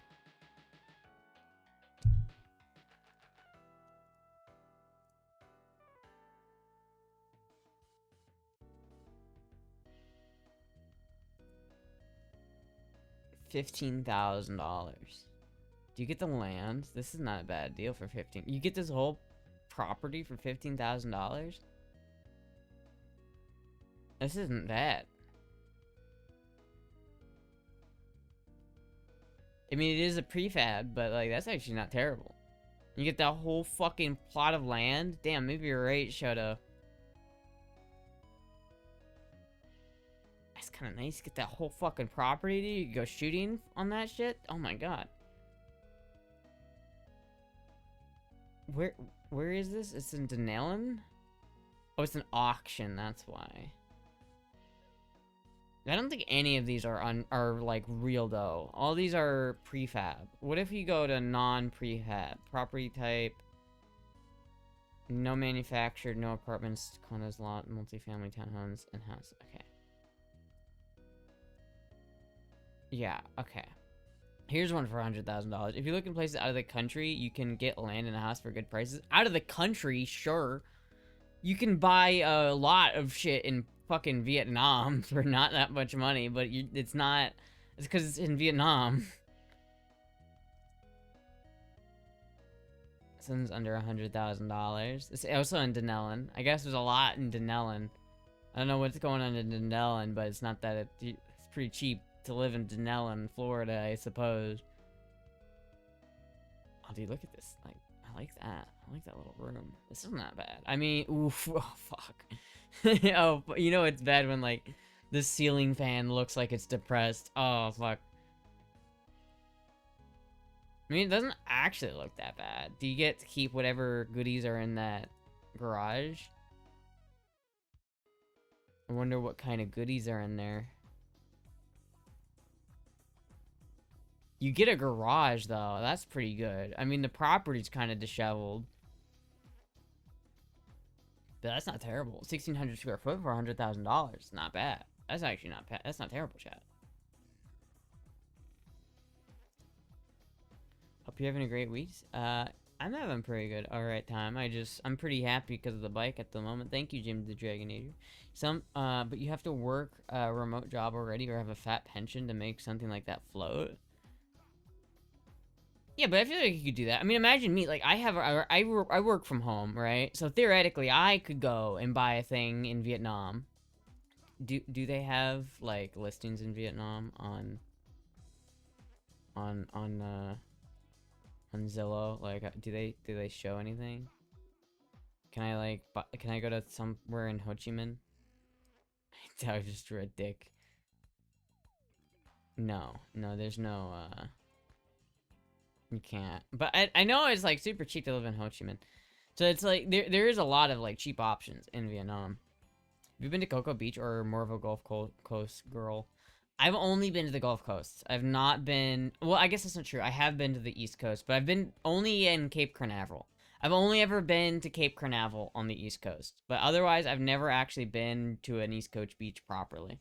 Speaker 1: $15,000. Do you get the land? This is not a bad deal for 15. You get this whole property for $15,000? This isn't bad. I mean, it is a prefab, but like that's actually not terrible. You get that whole fucking plot of land. Damn, maybe you're right, Shoto. That's kind of nice. Get that whole fucking property. Dude. You can go shooting on that shit. Oh my god. Where is this? It's in Denellen? Oh, it's an auction. That's why. I don't think any of these are like real though. All these are prefab. What if you go to non-prefab? Property type. No manufactured, no apartments, condos, lot, multifamily, townhomes, and house. Okay. Yeah, okay. Here's one for $100,000. If you look in places out of the country, you can get land and a house for good prices. Out of the country, sure. You can buy a lot of shit in fucking Vietnam for not that much money, but it's not. It's because it's in Vietnam. This one's under $100,000. It's also in Denellen. I guess there's a lot in Denellen. I don't know what's going on in Denellen, but it's not that it's pretty cheap to live in Denellen, Florida, I suppose. Oh, dude, look at this. Like, I like that. I like that little room. This is not bad. I mean, oof. Oh, fuck. Oh, you know it's bad when, like, the ceiling fan looks like it's depressed. Oh, fuck. I mean, it doesn't actually look that bad. Do you get to keep whatever goodies are in that garage? I wonder what kind of goodies are in there. You get a garage, though. That's pretty good. I mean, the property's kind of disheveled. But that's not terrible. 1,600 square foot for $100,000. Not bad. That's actually not bad. That's not terrible, chat. Hope you're having a great week. I'm having a pretty good alright time. I'm pretty happy because of the bike at the moment. Thank you, Jim the Dragonator. But you have to work a remote job already or have a fat pension to make something like that float. Yeah, but I feel like you could do that. I mean, imagine me. Like, I work from home, right? So theoretically, I could go and buy a thing in Vietnam. Do they have like listings in Vietnam on Zillow? Like, do they show anything? Can I go to somewhere in Ho Chi Minh? I just drew a dick. No, there's no You can't. But I know it's like super cheap to live in Ho Chi Minh. So it's like there is a lot of like cheap options in Vietnam. Have you been to Cocoa Beach or more of a Gulf Coast girl? I've only been to the Gulf Coast. I've not been. Well, I guess that's not true. I have been to the East Coast, but I've been only in Cape Canaveral. I've only ever been to Cape Canaveral on the East Coast, but otherwise, I've never actually been to an East Coast beach properly.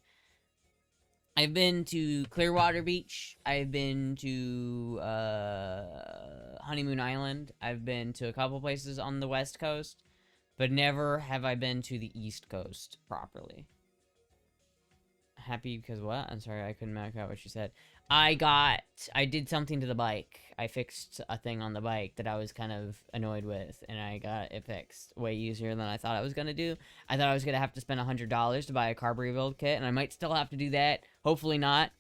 Speaker 1: I've been to Clearwater Beach. I've been to Honeymoon Island. I've been to a couple places on the West Coast, but never have I been to the East Coast properly. Happy because what? I'm sorry, I couldn't make out what she said. I did something to the bike. I fixed a thing on the bike that I was kind of annoyed with, and I got it fixed way easier than I thought I was going to do. I thought I was going to have to spend $100 to buy a carb rebuild kit, and I might still have to do that. Hopefully not.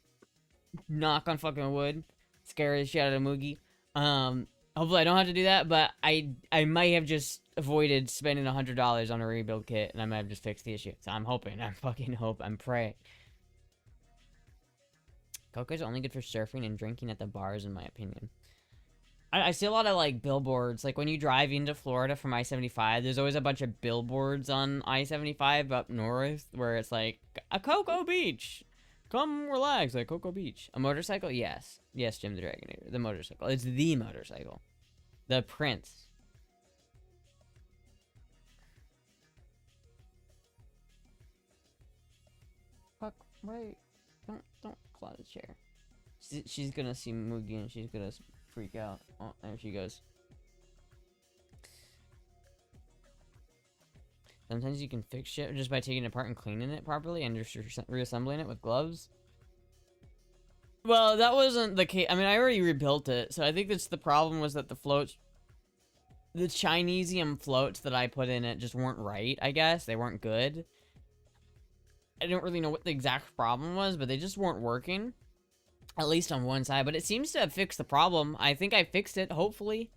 Speaker 1: Knock on fucking wood. Scare the shit out of Moogie. Hopefully I don't have to do that, but I might have just avoided spending $100 on a rebuild kit, and I might have just fixed the issue. So I'm hoping. I fucking hope. I'm praying. Coco's only good for surfing and drinking at the bars, in my opinion. I see a lot of, like, billboards. Like, when you drive into Florida from I-75, there's always a bunch of billboards on I-75 up north where it's like, a Cocoa Beach! Come relax at Cocoa Beach. A motorcycle? Yes. Yes, Jim the Dragonator. The motorcycle. It's the motorcycle. The Prince. Fuck, wait. Don't claw the chair. She's gonna see Moogie and she's gonna freak out. Oh, there she goes. Sometimes you can fix shit just by taking it apart and cleaning it properly and just reassembling it with gloves. Well, that wasn't the case. I mean, I already rebuilt it, so I think that's the problem was that the floats, the Chinesium floats that I put in it just weren't right, I guess. They weren't good. I don't really know what the exact problem was, but they just weren't working. At least on one side, but it seems to have fixed the problem. I think I fixed it, hopefully.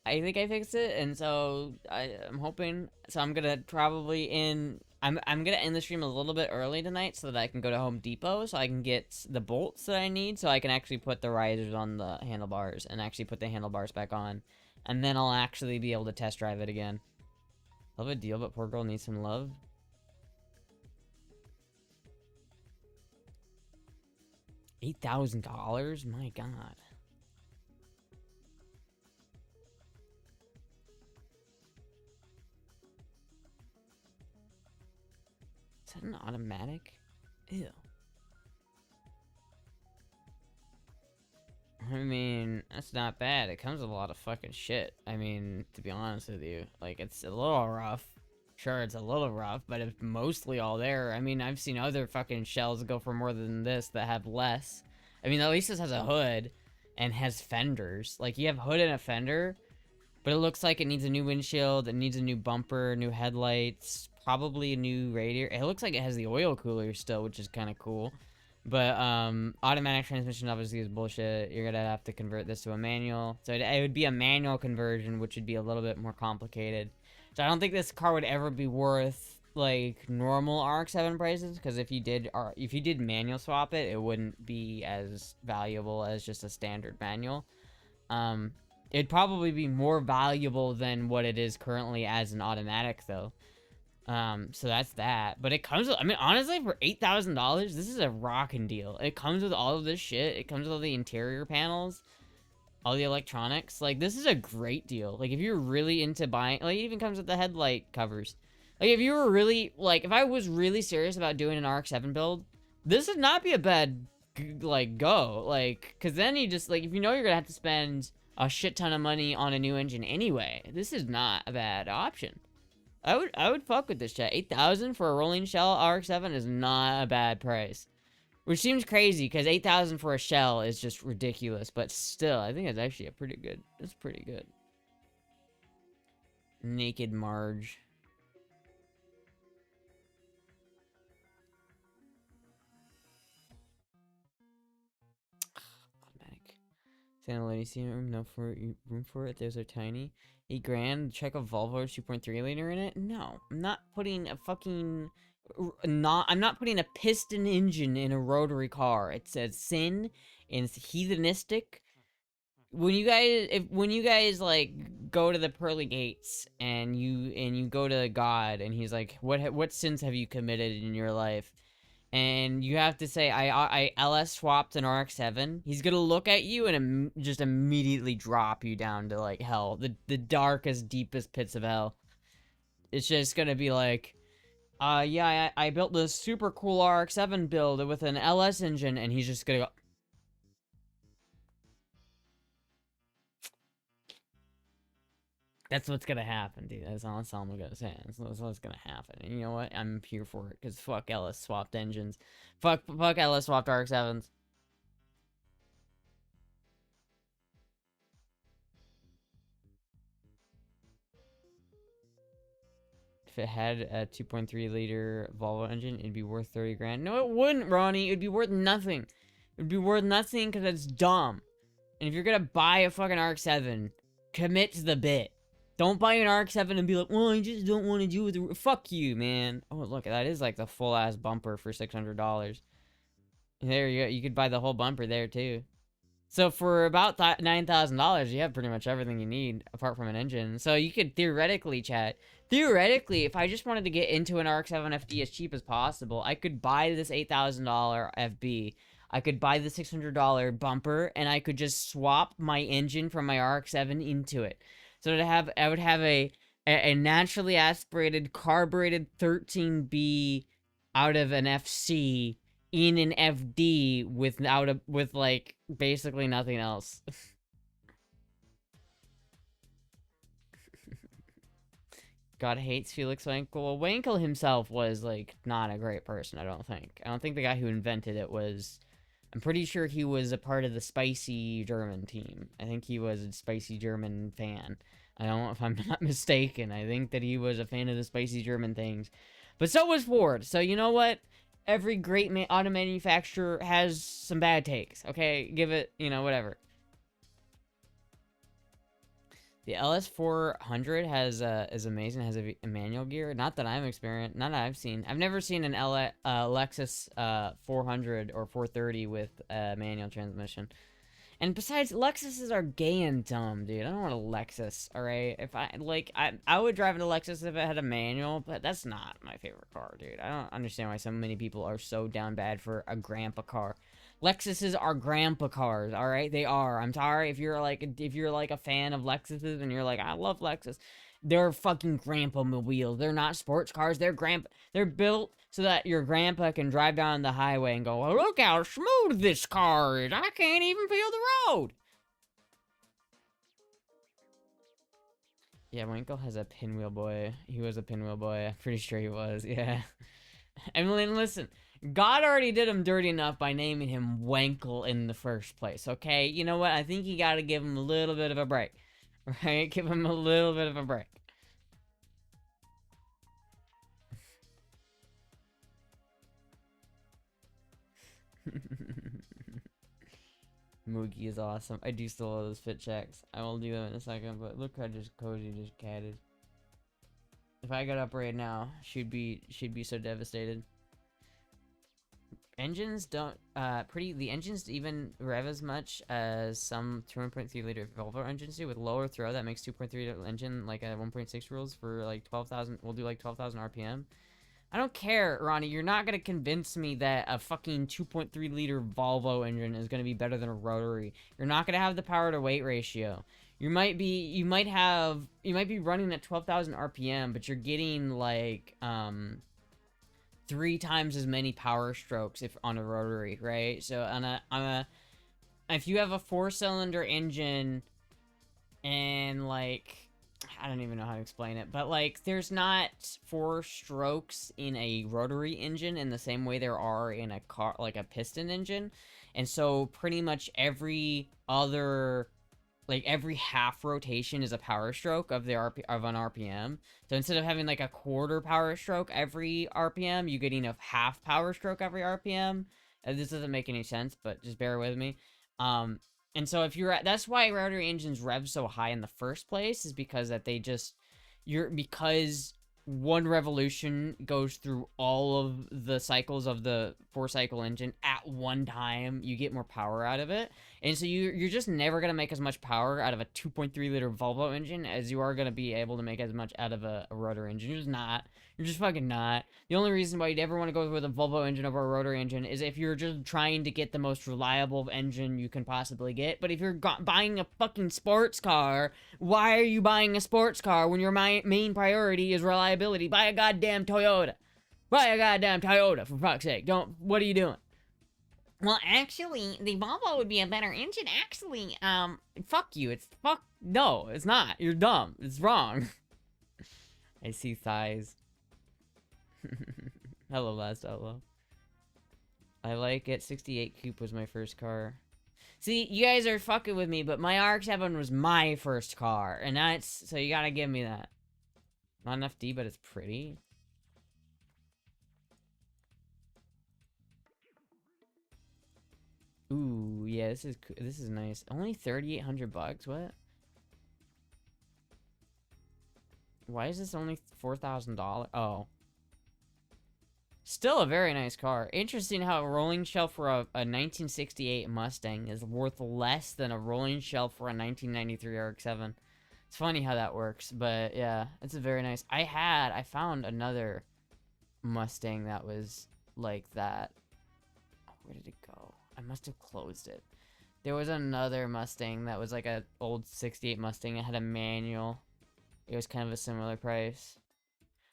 Speaker 1: I think I fixed it, and so I'm hoping. So I'm gonna probably I'm gonna end the stream a little bit early tonight so that I can go to Home Depot so I can get the bolts that I need so I can actually put the risers on the handlebars and actually put the handlebars back on. And then I'll actually be able to test drive it again. Love a deal, but poor girl needs some love. $8,000? My God. Is that an automatic? Ew. I mean, that's not bad. It comes with a lot of fucking shit. I mean, to be honest with you. Like, it's a little rough. Sure, it's a little rough, but it's mostly all there. I mean, I've seen other fucking shells go for more than this that have less. I mean, at least this has a hood and has fenders. Like, you have hood and a fender, but it looks like it needs a new windshield, it needs a new bumper, new headlights, probably a new radiator. It looks like it has the oil cooler still, which is kind of cool. But, automatic transmission obviously is bullshit. You're gonna have to convert this to a manual. So it would be a manual conversion, which would be a little bit more complicated. So I don't think this car would ever be worth, like, normal RX-7 prices, because if you did manual swap it, it wouldn't be as valuable as just a standard manual. It'd probably be more valuable than what it is currently as an automatic, though. So that's that. But it comes with, I mean, honestly, for $8,000, this is a rockin' deal. It comes with all of this shit. It comes with all the interior panels, all the electronics. Like, this is a great deal. Like, if you're really into buying, like, it even comes with the headlight covers. Like, if you were really, like, if I was really serious about doing an RX-7 build, this would not be a bad, like, go. Like, because then you just, like, if you know you're gonna have to spend a shit ton of money on a new engine anyway, this is not a bad option. I would fuck with this shit. 8,000 for a rolling shell RX-7 is not a bad price. Which seems crazy, because 8,000 for a shell is just ridiculous. But still, I think it's actually it's pretty good. Naked Marge. Automatic. Santa Lady seating room, no room for it. Those are tiny. $8,000. Check a Volvo 2.3 liter in it. No, I'm not putting a fucking. I'm not putting a piston engine in a rotary car. It's a sin, and it's heathenistic. when you guys like go to the pearly gates and you go to God and he's like, what sins have you committed in your life? And you have to say, I LS swapped an RX-7. He's gonna look at you and just immediately drop you down to like hell, the darkest, deepest pits of hell. It's just gonna be like, yeah, I built this super cool RX-7 build with an LS engine, and he's just gonna go. That's what's gonna happen, dude. That's all I'm gonna say. That's what's gonna happen. And you know what? I'm here for it, because fuck LS swapped engines. Fuck LS swapped RX-7s. If it had a 2.3 liter Volvo engine, it'd be worth 30 grand. No, it wouldn't, Ronnie. It'd be worth nothing. It'd be worth nothing because it's dumb. And if you're gonna buy a fucking RX-7, commit to the bit. Don't buy an RX-7 and be like, well, I just don't want to do it. Fuck you, man. Oh, look, that is like the full-ass bumper for $600. There you go. You could buy the whole bumper there, too. So for about $9,000, you have pretty much everything you need, apart from an engine. So you could theoretically, chat. Theoretically, if I just wanted to get into an RX-7 FD as cheap as possible, I could buy this $8,000 FB. I could buy the $600 bumper, and I could just swap my engine from my RX-7 into it. So I would have a naturally aspirated, carbureted 13B out of an FC in an FD with like basically nothing else. God hates Felix Wankel. Well, Wankel himself was like not a great person, I don't think. I don't think the guy who invented it was. I'm pretty sure he was a part of the spicy German team. I think he was a spicy German fan. I don't know if I'm not mistaken. I think that he was a fan of the spicy German things. But so was Ford. So you know what? Every great auto manufacturer has some bad takes. Okay, give it, you know, whatever. The LS400 is amazing. It has a manual gear. Not that I'm experienced. Not that I've seen. I've never seen an Lexus 400 or 430 with a manual transmission. And besides, Lexuses are gay and dumb, dude. I don't want a Lexus, alright? If I would drive a Lexus if it had a manual, but that's not my favorite car, dude. I don't understand why so many people are so down bad for a grandpa car. Lexuses are grandpa cars, alright? They are. I'm sorry if you're like a fan of Lexuses and you're like, I love Lexus. They're fucking grandpa mobiles. They're not sports cars. They're built so that your grandpa can drive down the highway and go, oh, look how smooth this car is. I can't even feel the road. Yeah, Winkle has a pinwheel boy. He was a pinwheel boy. I'm pretty sure he was. Yeah. Emily, listen. God already did him dirty enough by naming him Wankle in the first place, okay? You know what? I think you gotta give him a little bit of a break. Right? Give him a little bit of a break. Moogie is awesome. I do still love those fit checks. I will do them in a second, but look how just cozy just catted. If I got up right now, she'd be so devastated. Engines don't the engines even rev as much as some 2.3 liter Volvo engines do with lower throw. That makes 2.3 liter engine like a 1.6 rules for like 12,000. We'll do like 12,000 RPM. I don't care, Ronnie. You're not gonna convince me that a fucking 2.3 liter Volvo engine is gonna be better than a rotary. You're not gonna have the power to weight ratio. You might be running at 12,000 RPM, but you're getting like 3 times as many power strokes if on a rotary, right? So if you have a 4-cylinder engine and like, I don't even know how to explain it, but like there's not 4 strokes in a rotary engine in the same way there are in a car, like a piston engine. And so pretty much every other, like every half rotation is a power stroke of an RPM. So instead of having like a quarter power stroke every RPM, you're getting a half power stroke every RPM. This doesn't make any sense, but just bear with me. And so if that's why rotary engines rev so high in the first place, is because that because one revolution goes through all of the cycles of the 4-cycle engine at one time, you get more power out of it. And so you're just never going to make as much power out of a 2.3 liter Volvo engine as you are going to be able to make as much out of a rotor engine. You're just not. You're just fucking not. The only reason why you'd ever want to go with a Volvo engine over a rotor engine is if you're just trying to get the most reliable engine you can possibly get. But if you're buying a fucking sports car, why are you buying a sports car when your main priority is reliability? Buy a goddamn Toyota. Buy a goddamn Toyota, for fuck's sake. What are you doing? Well, actually, the Volvo would be a better engine. Actually, fuck you. No, it's not. You're dumb. It's wrong. I see thighs. Hello, last outlaw. I like it. 68 Coupe was my first car. See, you guys are fucking with me, but my RX-7 was my first car, and that's, so you gotta give me that. Not enough D, but it's pretty. Ooh, yeah, this is nice. Only 3,800 bucks. What? Why is this only $4,000? Oh. Still a very nice car. Interesting how a rolling shelf for a 1968 Mustang is worth less than a rolling shelf for a 1993 RX-7. It's funny how that works, but yeah, it's a very nice. I found another Mustang that was like that. Oh, where did it go? I must have closed it. There was another Mustang that was like an old 68 Mustang. It had a manual. It was kind of a similar price.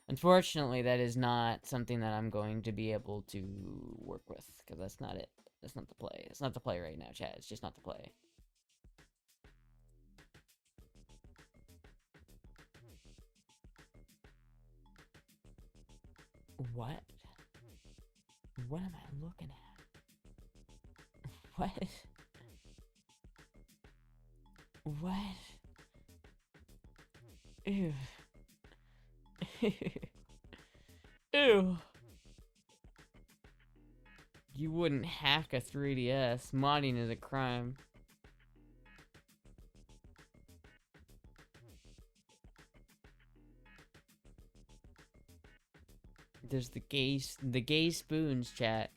Speaker 1: Unfortunately, that is not something that I'm going to be able to work with, because that's not it. That's not the play. It's not the play right now, Chad. It's just not the play. What? What am I looking at? What? What? Ew. Ew. You wouldn't hack a 3DS. Modding is a crime. There's the gay spoons, chat.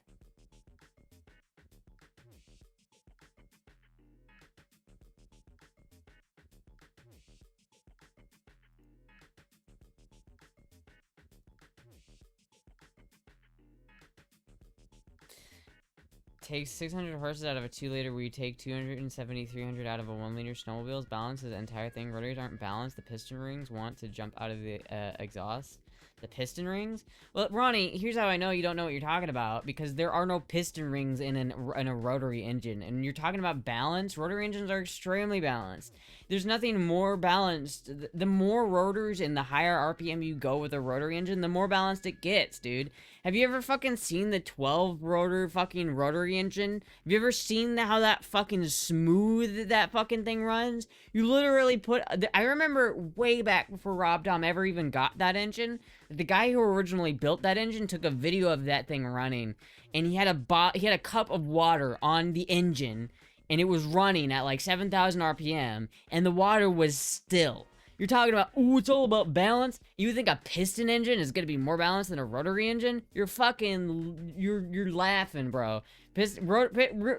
Speaker 1: Takes 600 horses out of a 2-liter where you take 270, 300 out of a 1-liter snowmobile's balance is the entire thing. Rotors aren't balanced. The piston rings want to jump out of the exhaust. The piston rings? Well, Ronnie, here's how I know you don't know what you're talking about, because there are no piston rings in a rotary engine. And you're talking about balance? Rotary engines are extremely balanced. There's nothing more balanced. The more rotors and the higher RPM you go with a rotary engine, the more balanced it gets, dude. Have you ever fucking seen the 12-rotor fucking rotary engine? Have you ever seen how that fucking smooth that fucking thing runs? You literally put... I remember way back before Rob Dom ever even got that engine, the guy who originally built that engine took a video of that thing running, and he had a cup of water on the engine, and it was running at like 7,000 RPM, and the water was still. You're talking about, ooh, it's all about balance? You think a piston engine is gonna be more balanced than a rotary engine? You're fucking, you're laughing, bro.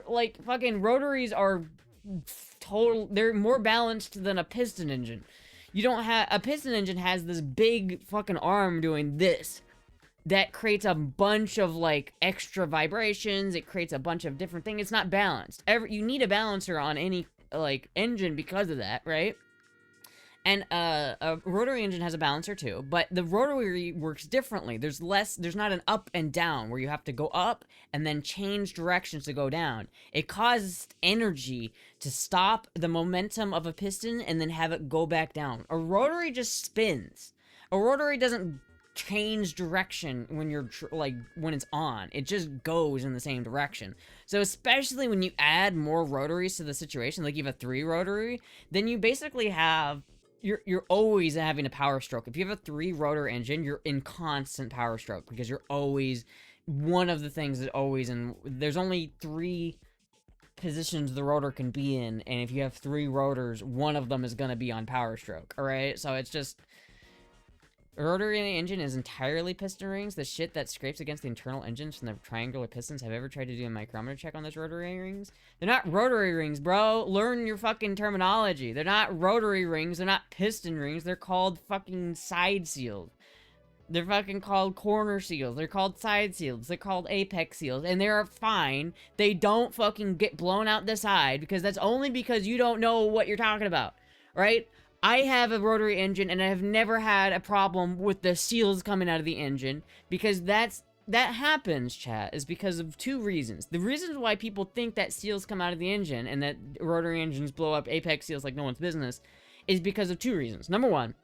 Speaker 1: Like, fucking rotaries are they're more balanced than a piston engine. You don't have, a piston engine has this big fucking arm doing this. That creates a bunch of, like, extra vibrations. It creates a bunch of different things. It's not balanced. You need a balancer on any, like, engine because of that, right? And a rotary engine has a balancer too, but the rotary works differently. There's not an up and down where you have to go up and then change directions to go down. It causes energy to stop the momentum of a piston and then have it go back down. A rotary just spins. A rotary doesn't change direction when you're when it's on. It just goes in the same direction. So especially when you add more rotaries to the situation, like you have a 3 rotary, then you basically have you're always having a power stroke. If you have a 3-rotor engine, you're in constant power stroke because you're always, one of the things that always, and there's only 3 positions the rotor can be in, and if you have 3 rotors, one of them is going to be on power stroke. All right, so it's just, A rotary engine is entirely piston rings. The shit that scrapes against the internal engines from the triangular pistons. Have you ever tried to do a micrometer check on those rotary rings? They're not rotary rings, bro. Learn your fucking terminology. They're not rotary rings. They're not piston rings. They're called fucking side seals. They're fucking called corner seals. They're called side seals. They're called apex seals. And they're fine. They don't fucking get blown out the side because that's only because you don't know what you're talking about. Right? I have a rotary engine and I have never had a problem with the seals coming out of the engine because that happens, chat, is because of two reasons. The reasons why people think that seals come out of the engine and that rotary engines blow up apex seals like no one's business is because of two reasons. Number one,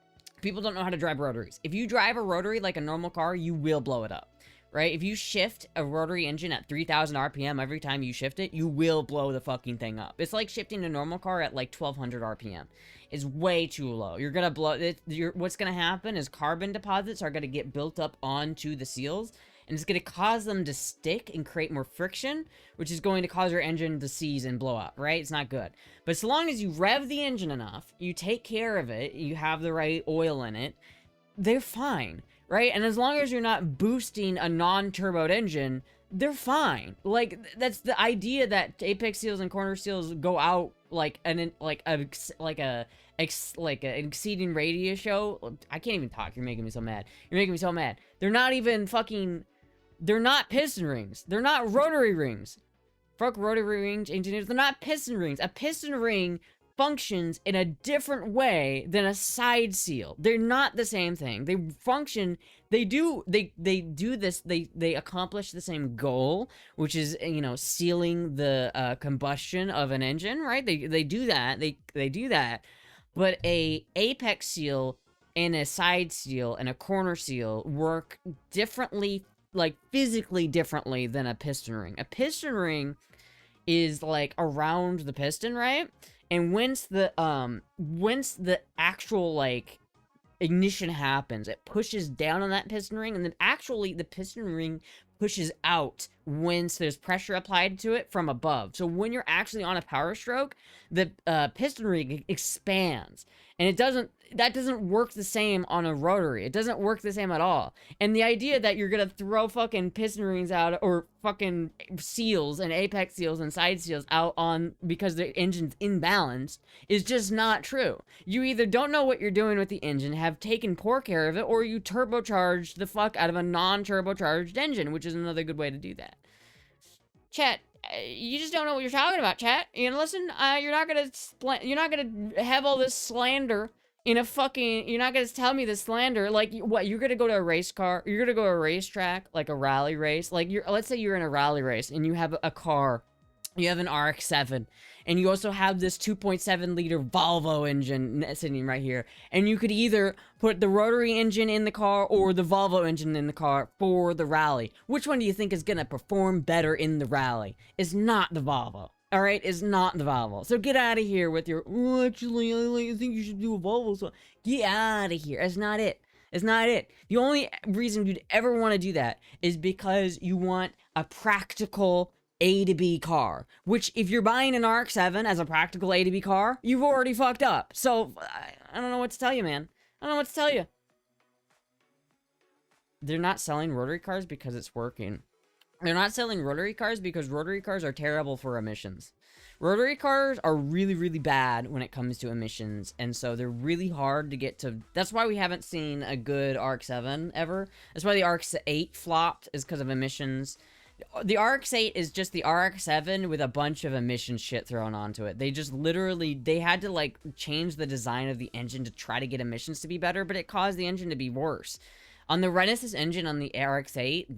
Speaker 1: people don't know how to drive rotaries. If you drive a rotary like a normal car, you will blow it up. Right? If you shift a rotary engine at 3,000 RPM every time you shift it, you will blow the fucking thing up. It's like shifting a normal car at like 1,200 RPM. It's way too low. You're gonna blow it. What's gonna happen is carbon deposits are gonna get built up onto the seals, and it's gonna cause them to stick and create more friction, which is going to cause your engine to seize and blow up, right? It's not good. But so long as you rev the engine enough, you take care of it, you have the right oil in it, they're fine. Right? And as long as you're not boosting a non-turboed engine, they're fine. Like, that's the idea that apex seals and corner seals go out like an exceeding radius show. I can't even talk. You're making me so mad. You're making me so mad. They're not even fucking... They're not piston rings. They're not rotary rings. Fuck rotary rings engineers. They're not piston rings. A piston ring functions in a different way than a side seal. They're not the same thing. They function, they do this, they accomplish the same goal, which is, you know, sealing the combustion of an engine, right? They do that, they do that, but a apex seal and a side seal and a corner seal work differently, like physically differently than a piston ring. A piston ring is like around the piston, right? And once the actual, like, ignition happens, it pushes down on that piston ring, and then actually the piston ring pushes out once there's pressure applied to it from above. So when you're actually on a power stroke, the piston ring expands. And that doesn't work the same on a rotary. It doesn't work the same at all. And the idea that you're gonna throw fucking piston rings out, or fucking seals and apex seals and side seals out on because the engine's imbalanced is just not true. You either don't know what you're doing with the engine, have taken poor care of it, or you turbocharged the fuck out of a non-turbocharged engine, which is another good way to do that. Chat, you just don't know what you're talking about, chat. You know, listen, you're not gonna have all this slander in a fucking, you're not gonna tell me this slander, like, what, you're gonna go to a race car, you're gonna go to a racetrack, like a rally race, like, let's say you're in a rally race, and you have a car, you have an RX-7, and you also have this 2.7 liter Volvo engine sitting right here, and you could either put the rotary engine in the car or the Volvo engine in the car for the rally. Which one do you think is gonna perform better in the rally? It's not the Volvo. Alright, it's not the Volvo. So get out of here with your, oh, actually, I think you should do a Volvo. So get out of here. That's not it. It's not it. The only reason you'd ever want to do that is because you want a practical A to B car. Which, if you're buying an RX-7 as a practical A to B car, you've already fucked up. So, I don't know what to tell you, man. I don't know what to tell you. They're not selling rotary cars because it's working. They're not selling rotary cars because rotary cars are terrible for emissions. Rotary cars are really, really bad when it comes to emissions, and so they're really hard to get to. That's why we haven't seen a good RX-7 ever. That's why the RX-8 flopped, is because of emissions. The RX-8 is just the RX-7 with a bunch of emission shit thrown onto it. They just literally, they had to, like, change the design of the engine to try to get emissions to be better, but it caused the engine to be worse. On the Renesas engine on the RX-8,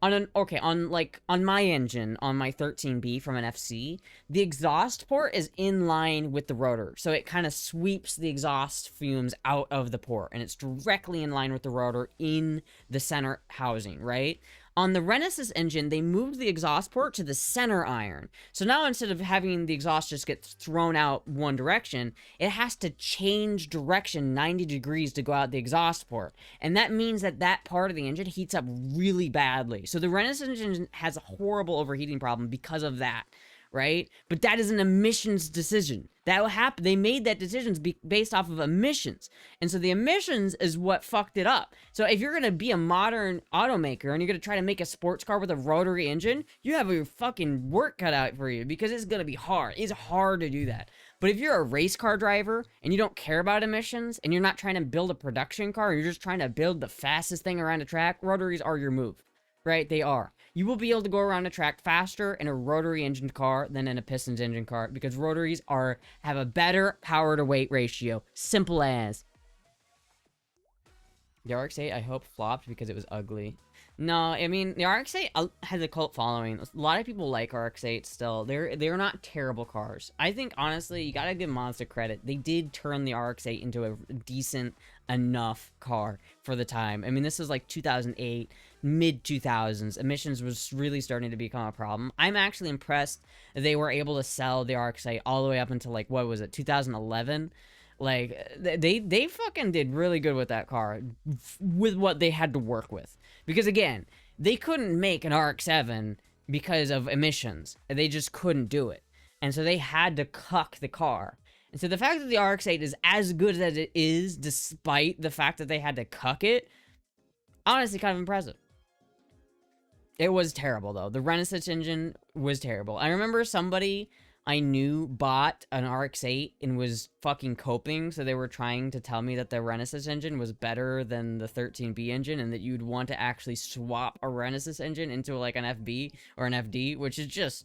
Speaker 1: on my engine, on my 13B from an FC, the exhaust port is in line with the rotor. So it kind of sweeps the exhaust fumes out of the port, and it's directly in line with the rotor in the center housing, right? On the Renesas engine, they moved the exhaust port to the center iron. So now instead of having the exhaust just get thrown out one direction, it has to change direction 90 degrees to go out the exhaust port. And that means that that part of the engine heats up really badly. So the Renesas engine has a horrible overheating problem because of that, right? But that is an emissions decision. That will happen. They made that decision based off of emissions. And so the emissions is what fucked it up. So if you're going to be a modern automaker and you're going to try to make a sports car with a rotary engine, you have your fucking work cut out for you, because it's going to be hard. It's hard to do that. But if you're a race car driver and you don't care about emissions and you're not trying to build a production car, you're just trying to build the fastest thing around the track, rotaries are your move, right? They are. You will be able to go around the track faster in a rotary engined car than in a pistons engine car, because rotaries have a better power to weight ratio. Simple as. The RX-8, I hope, flopped because it was ugly. No, I mean, the RX-8 has a cult following. A lot of people like RX-8 still. They're not terrible cars. I think, honestly, you gotta give Mazda credit. They did turn the RX-8 into a decent enough car for the time. I mean, this is like 2008, mid-2000s. Emissions was really starting to become a problem. I'm actually impressed that they were able to sell the RX-8 all the way up until, like, what was it, 2011? Like, they fucking did really good with that car, with what they had to work with. Because, again, they couldn't make an RX-7 because of emissions. They just couldn't do it. And so they had to cuck the car. And so the fact that the RX-8 is as good as it is, despite the fact that they had to cuck it, honestly, kind of impressive. It was terrible, though. The Renesas engine was terrible. I remember somebody I knew bought an RX-8 and was fucking coping, so they were trying to tell me that the Renesas engine was better than the 13B engine, and that you'd want to actually swap a Renesas engine into, like, an FB or an FD, which is just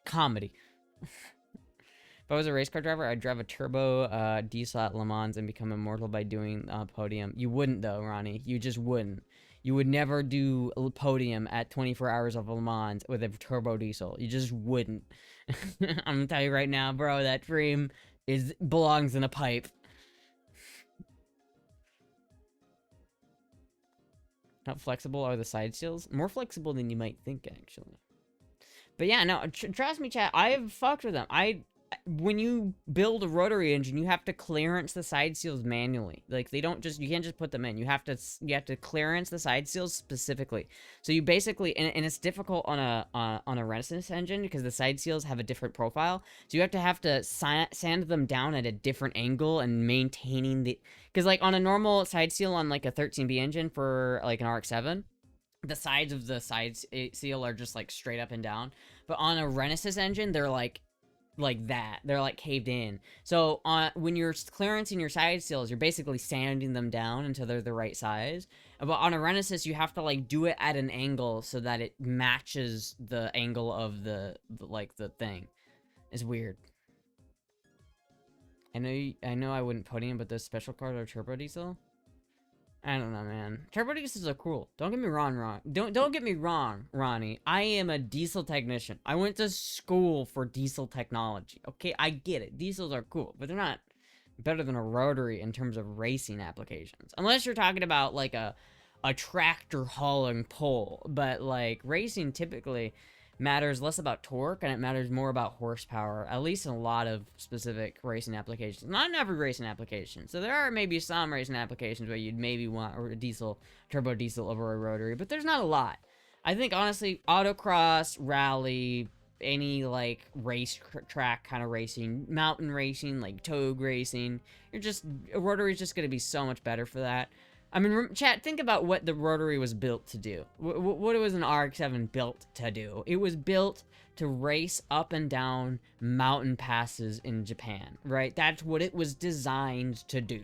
Speaker 1: comedy. If I was a race car driver, I'd drive a turbo diesel at Le Mans and become immortal by doing podium. You wouldn't, though, Ronnie. You just wouldn't. You would never do a podium at 24 hours of Le Mans with a turbo diesel. You just wouldn't. I'm gonna tell you right now, bro, that dream belongs in a pipe. How flexible are the side seals? More flexible than you might think, actually. But yeah, no, trust me, chat, I've fucked with them. When you build a rotary engine, you have to clearance the side seals manually. Like, you can't just put them in. You have to clearance the side seals specifically. So you basically, and it's difficult on a Renesas engine because the side seals have a different profile. So you have to sand them down at a different angle and maintaining because like on a normal side seal on like a 13B engine for like an RX-7, the sides of the side seal are just like straight up and down. But on a Renesas engine, they're like that. They're like caved in. So when you're clearancing your side seals, you're basically sanding them down until they're the right size. But on a Renesas, you have to like do it at an angle so that it matches the angle of the thing. It's weird. I know I wouldn't put in, but those special cars are turbo diesel. I don't know, man. Turbo diesels are cool. Don't get me wrong, Don't get me wrong, Ronnie. I am a diesel technician. I went to school for diesel technology. Okay, I get it. Diesels are cool, but they're not better than a rotary in terms of racing applications. Unless you're talking about like a tractor hauling pole. But like racing typically matters less about torque and it matters more about horsepower, at least in a lot of specific racing applications. Not in every racing application. So there are maybe some racing applications where you'd maybe want a turbo diesel over a rotary, but there's not a lot. I think honestly, autocross, rally, any like race track kind of racing, mountain racing, like togue racing, a rotary is just going to be so much better for that. I mean, chat, think about what the rotary was built to do. What was an RX-7 built to do? It was built to race up and down mountain passes in Japan, right? That's what it was designed to do.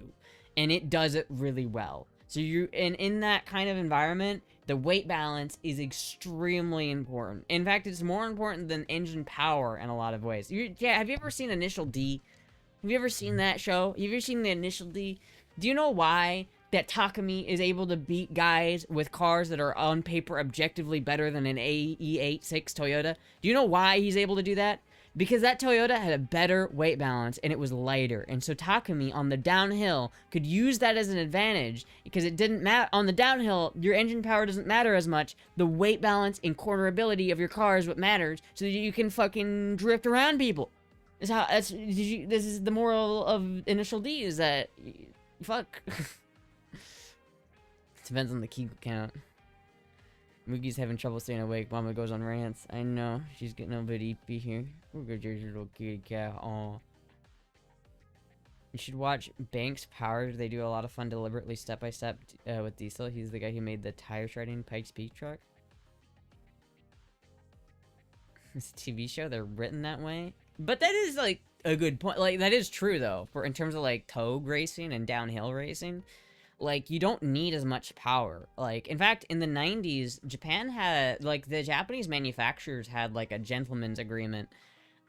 Speaker 1: And it does it really well. So in that kind of environment, the weight balance is extremely important. In fact, it's more important than engine power in a lot of ways. Have you ever seen Initial D? Have you ever seen that show? Have you ever seen the Initial D? Do you know why that Takumi is able to beat guys with cars that are on paper objectively better than an AE86 Toyota? Do you know why he's able to do that? Because that Toyota had a better weight balance and it was lighter. And so Takumi on the downhill could use that as an advantage because it didn't matter. On the downhill, your engine power doesn't matter as much. The weight balance and cornerability of your car is what matters so that you can fucking drift around people. This is the moral of Initial D, is that fuck. Depends on the key count. Moogie's having trouble staying awake. Mama goes on rants. I know. She's getting a bit eepy here. Look at your little kitty cat. Aw. You should watch Banks Power. They do a lot of fun, deliberately step-by-step with Diesel. He's the guy who made the tire shredding Pikes Peak truck. It's a TV show. They're written that way. But that is, like, a good point. Like, that is true, though. For in terms of, like, togue racing and downhill racing. Like, you don't need as much power. Like, in fact, in the 90s, Japan had, like, the Japanese manufacturers had, like, a gentleman's agreement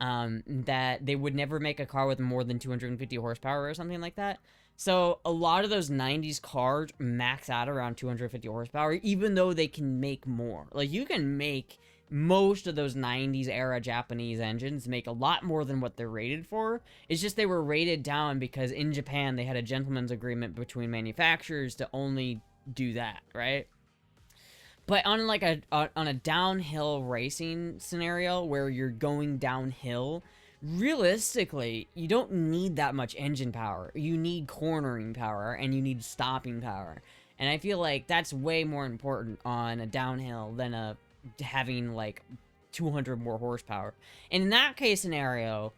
Speaker 1: that they would never make a car with more than 250 horsepower or something like that. So, a lot of those 90s cars max out around 250 horsepower, even though they can make more. Like, you can make most of those 90s era Japanese engines make a lot more than what they're rated for. It's just they were rated down because in Japan they had a gentleman's agreement between manufacturers to only do that, right? But on like on a downhill racing scenario where you're going downhill, realistically, you don't need that much engine power. You need cornering power and you need stopping power. And I feel like that's way more important on a downhill than having like 200 more horsepower. And in that case scenario,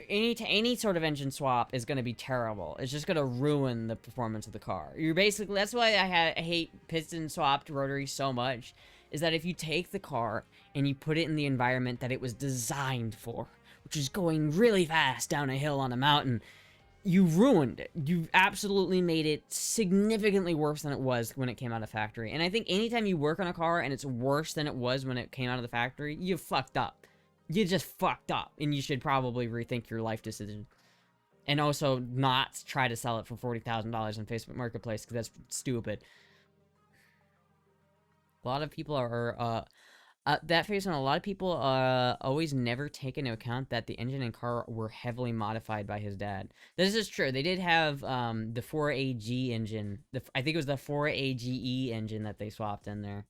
Speaker 1: any sort of engine swap is going to be terrible. It's just going to ruin the performance of the car. You're basically, that's why I hate piston swapped rotary so much, is that if you take the car and you put it in the environment that it was designed for, which is going really fast down a hill on a mountain, you ruined it. You absolutely made it significantly worse than it was when it came out of factory. And I think anytime you work on a car and it's worse than it was when it came out of the factory, you fucked up. You just fucked up. And you should probably rethink your life decision. And also not try to sell it for $40,000 on Facebook Marketplace, because that's stupid. A lot of people are, that face on a lot of people always never take into account that the engine and car were heavily modified by his dad. This is true. They did have the 4AG engine. I think it was the 4AGE engine that they swapped in there.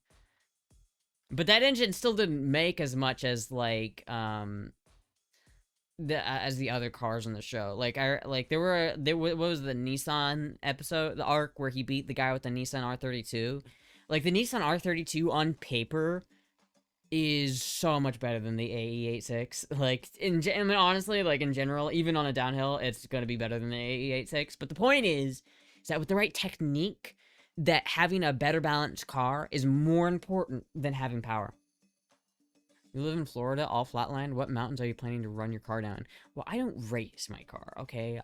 Speaker 1: But that engine still didn't make as much as like as the other cars on the show. Like what was the Nissan episode, the arc where he beat the guy with the Nissan R32. Like the Nissan R32 on paper is so much better than the AE86. Like, I mean, honestly, like, in general, even on a downhill, it's gonna be better than the AE86. But the point is that with the right technique, that having a better balanced car is more important than having power. You live in Florida, all flatland. What mountains are you planning to run your car down? Well, I don't race my car, okay?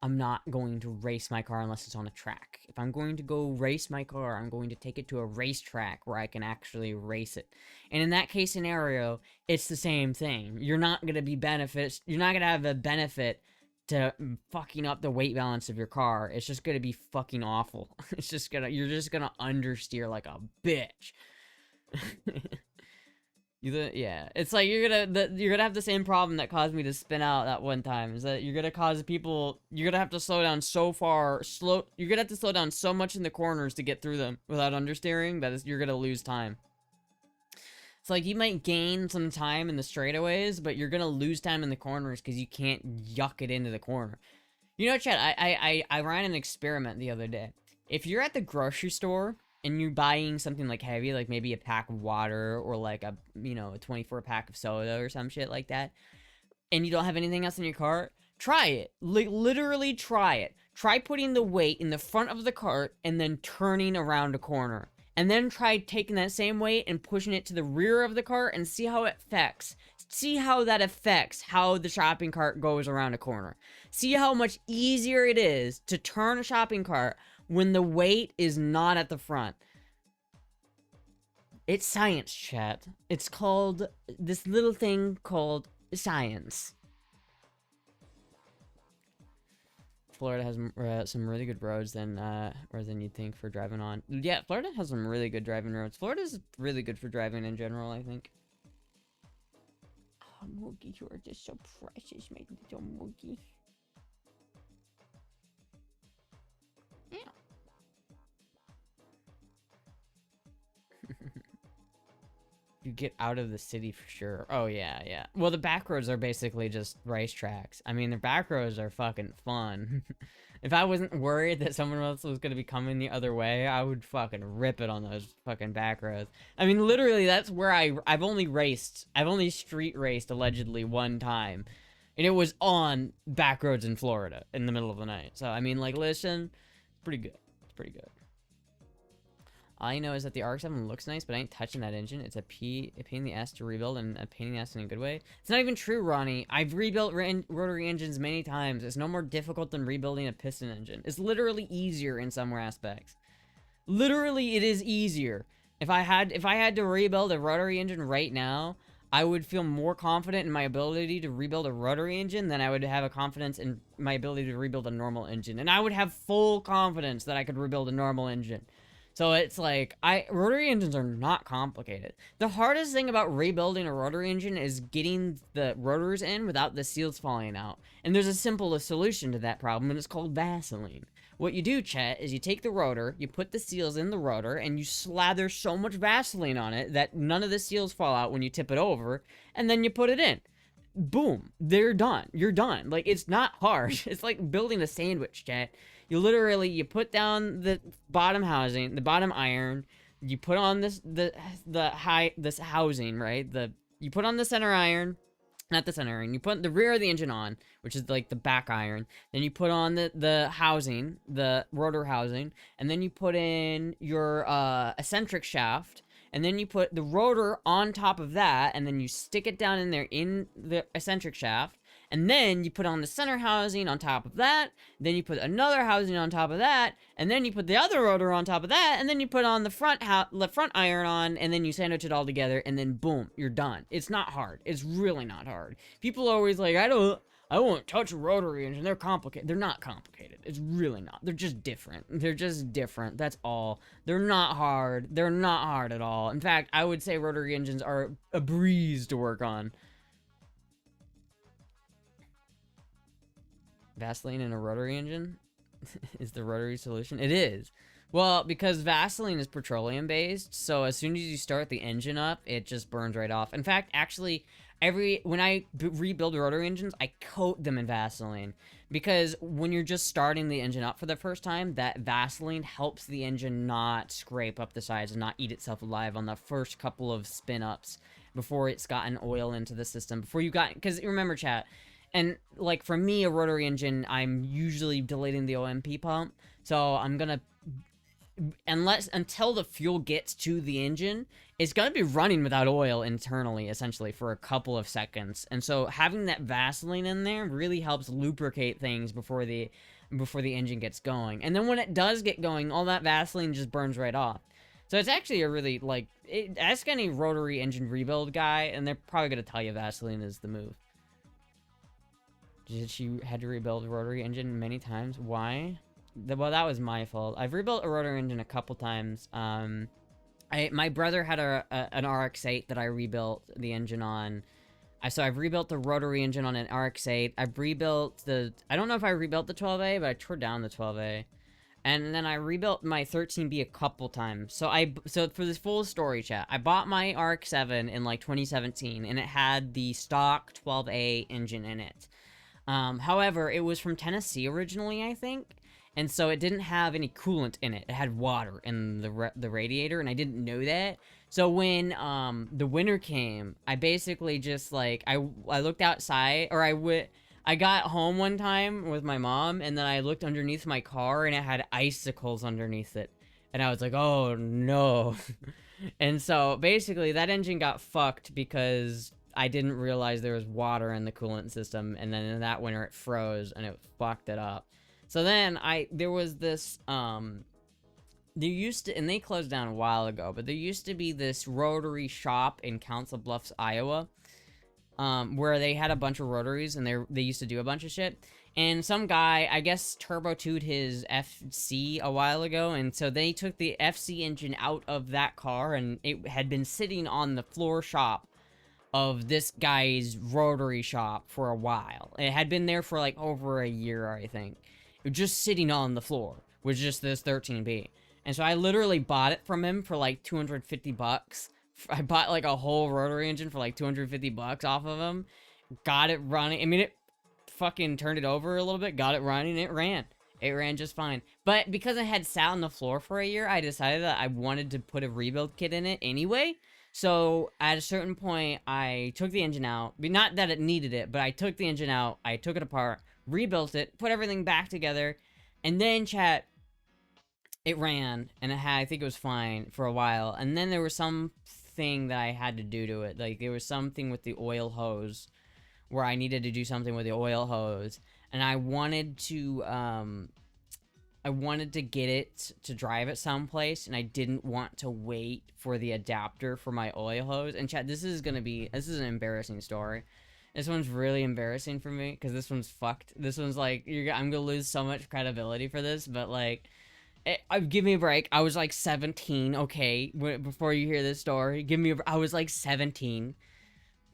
Speaker 1: I'm not going to race my car unless it's on a track. If I'm going to go race my car, I'm going to take it to a racetrack where I can actually race it. And in that case scenario, it's the same thing. You're not going to have a benefit to fucking up the weight balance of your car. It's just going to be fucking awful. You're just going to understeer like a bitch. Yeah, it's like you're gonna have the same problem that caused me to spin out that one time. Is that you're gonna have to slow down you're gonna have to slow down so much in the corners to get through them without understeering that you're gonna lose time. It's like you might gain some time in the straightaways, but you're gonna lose time in the corners because you can't yuck it into the corner. You know, Chad, I ran an experiment the other day. If you're at the grocery store and you're buying something like heavy, like maybe a pack of water or like a 24 pack of soda or some shit like that, and you don't have anything else in your cart, try it. Literally try it. Try putting the weight in the front of the cart and then turning around a corner. And then try taking that same weight and pushing it to the rear of the cart and see how it affects. See how that affects how the shopping cart goes around a corner. See how much easier it is to turn a shopping cart when the weight is not at the front. It's science, chat. It's called, this little thing called science. Florida has some really good roads than you'd think for driving on. Yeah, Florida has some really good driving roads. Florida's really good for driving in general, I think. Oh, Moogie, you are just so precious, my little Moogie. Yeah. You get out of the city for sure. Oh, yeah. Well, the back roads are basically just racetracks. I mean, the back roads are fucking fun. If I wasn't worried that someone else was gonna be coming the other way, I would fucking rip it on those fucking back roads. I mean, literally, that's where I've only street raced allegedly one time, and it was on back roads in Florida in the middle of the night. So I mean, like, listen, it's pretty good. It's pretty good. All I know is that the RX-7 looks nice, but I ain't touching that engine. It's a pain in the ass to rebuild, and a pain in the ass in a good way. It's not even true, Ronnie. I've rebuilt rotary engines many times. It's no more difficult than rebuilding a piston engine. It's literally easier in some aspects. Literally, it is easier. If I had to rebuild a rotary engine right now, I would feel more confident in my ability to rebuild a rotary engine than I would have a confidence in my ability to rebuild a normal engine. And I would have full confidence that I could rebuild a normal engine. So it's like, rotary engines are not complicated. The hardest thing about rebuilding a rotary engine is getting the rotors in without the seals falling out. And there's a simple solution to that problem, and it's called Vaseline. What you do, chat, is you take the rotor, you put the seals in the rotor, and you slather so much Vaseline on it that none of the seals fall out when you tip it over, and then you put it in. Boom. They're done. You're done. Like, it's not hard. It's like building a sandwich, chat. You literally, you put down the bottom housing, the bottom iron, you put on this housing, right? You put on the center iron, not the center iron, you put the rear of the engine on, which is like the back iron, then you put on the housing, the rotor housing, and then you put in your eccentric shaft, and then you put the rotor on top of that, and then you stick it down in there in the eccentric shaft, and then you put on the center housing on top of that, then you put another housing on top of that, and then you put the other rotor on top of that, and then you put on the front iron on, and then you sandwich it all together, and then boom, you're done. It's not hard. It's really not hard. People are always like, I won't touch a rotary engine. They're complicated. They're not complicated. It's really not. They're just different. They're just different. That's all. They're not hard. They're not hard at all. In fact, I would say rotary engines are a breeze to work on. Vaseline in a rotary engine is the rotary solution. It is. Well, because Vaseline is petroleum based, so as soon as you start the engine up, it just burns right off. In fact, actually, when I rebuild rotary engines, I coat them in Vaseline, because when you're just starting the engine up for the first time, that Vaseline helps the engine not scrape up the sides and not eat itself alive on the first couple of spin ups before it's gotten oil into the system. Because remember, chat. And, like, for me, a rotary engine, I'm usually deleting the OMP pump. So I'm gonna... Until the fuel gets to the engine, it's gonna be running without oil internally, essentially, for a couple of seconds. And so having that Vaseline in there really helps lubricate things before the engine gets going. And then when it does get going, all that Vaseline just burns right off. So it's actually a really, like... ask any rotary engine rebuild guy, and they're probably gonna tell you Vaseline is the move. She had to rebuild a rotary engine many times. Why? Well, that was my fault. I've rebuilt a rotary engine a couple times. My brother had an RX-8 that I rebuilt the engine on. So I've rebuilt the rotary engine on an RX-8. I've rebuilt I don't know if I rebuilt the 12A, but I tore down the 12A. And then I rebuilt my 13B a couple times. So for this full story, chat, I bought my RX-7 in like 2017, and it had the stock 12A engine in it. However, it was from Tennessee originally, I think, and so it didn't have any coolant in it. It had water in the radiator, and I didn't know that. So when the winter came, I basically just like I looked outside, or I got home one time with my mom, and then I looked underneath my car, and it had icicles underneath it, and I was like, oh no. And so basically that engine got fucked because I didn't realize there was water in the coolant system, and then in that winter it froze and it fucked it up. So then there was this, there used to, and they closed down a while ago, but there used to be this rotary shop in Council Bluffs, Iowa, where they had a bunch of rotaries, and they used to do a bunch of shit. And some guy, I guess, turbo 2'd his FC a while ago, and so they took the FC engine out of that car, and it had been sitting on the floor shop of this guy's rotary shop for a while. It had been there for like over a year, I think. It was just sitting on the floor with just this 13B. And so I literally bought it from him for like 250 bucks. I bought like a whole rotary engine for like 250 bucks off of him. Got it running. I mean, it fucking turned it over a little bit, got it running, it ran. It ran just fine. But because I had sat on the floor for a year, I decided that I wanted to put a rebuild kit in it anyway. So at a certain point, I took the engine out. Not that it needed it, but I took the engine out. I took it apart, rebuilt it, put everything back together, and then chat. It ran, and I think it was fine for a while. And then there was something that I had to do to it. Like there was something with the oil hose where I needed to do something with the oil hose, and I wanted to get it to drive it someplace, and I didn't want to wait for the adapter for my oil hose. And chat, this is an embarrassing story. This one's really embarrassing for me, because this one's fucked. This one's like, I'm gonna lose so much credibility for this, but like, give me a break. I was like 17, okay, before you hear this story. I was like 17.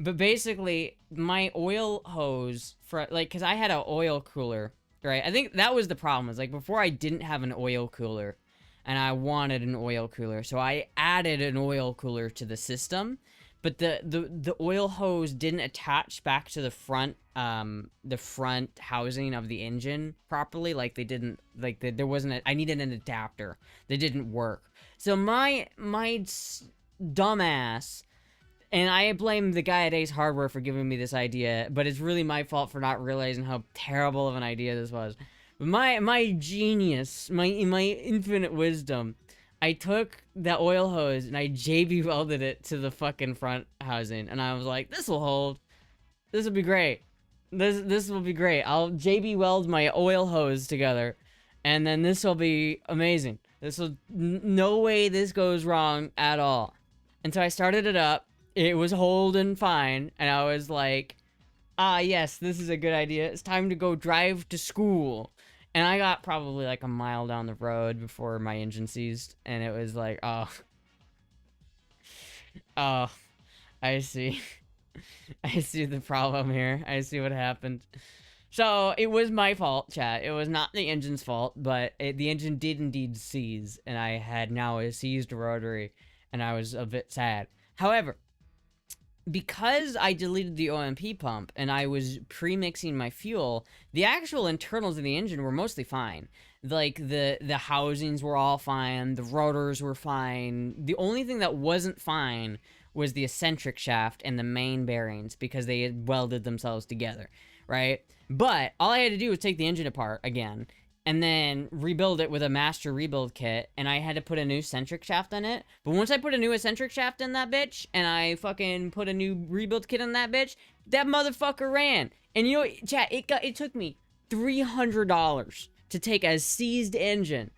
Speaker 1: But basically, my oil hose, for like, because I had an oil cooler, right? I think that was the problem. Is like before I didn't have an oil cooler, and I wanted an oil cooler, so I added an oil cooler to the system. But the oil hose didn't attach back to the front housing of the engine properly. Like they didn't, like there wasn't I needed an adapter. They didn't work. So my dumbass. And I blame the guy at Ace Hardware for giving me this idea, but it's really my fault for not realizing how terrible of an idea this was. But my genius, my infinite wisdom, I took the oil hose and I JB welded it to the fucking front housing, and I was like, this will hold. This will be great. This will be great. I'll JB weld my oil hose together, and then this will be amazing. This will no way this goes wrong at all. And so I started it up. It was holding fine, and I was like, ah, yes, this is a good idea. It's time to go drive to school. And I got probably like a mile down the road before my engine seized, and it was like, oh. Oh, I see. I see the problem here. I see what happened. So, it was my fault, chat. It was not the engine's fault, but the engine did indeed seize, and I had now a seized rotary, and I was a bit sad. However, because I deleted the OMP pump and I was pre-mixing my fuel, the actual internals of the engine were mostly fine. Like, the housings were all fine, the rotors were fine. The only thing that wasn't fine was the eccentric shaft and the main bearings, because they had welded themselves together, right? But all I had to do was take the engine apart again, and then rebuild it with a master rebuild kit, and I had to put a new eccentric shaft in it. But once I put a new eccentric shaft in that bitch, and I fucking put a new rebuild kit in that bitch, that motherfucker ran. And you know, chat, it took me $300 to take a seized engine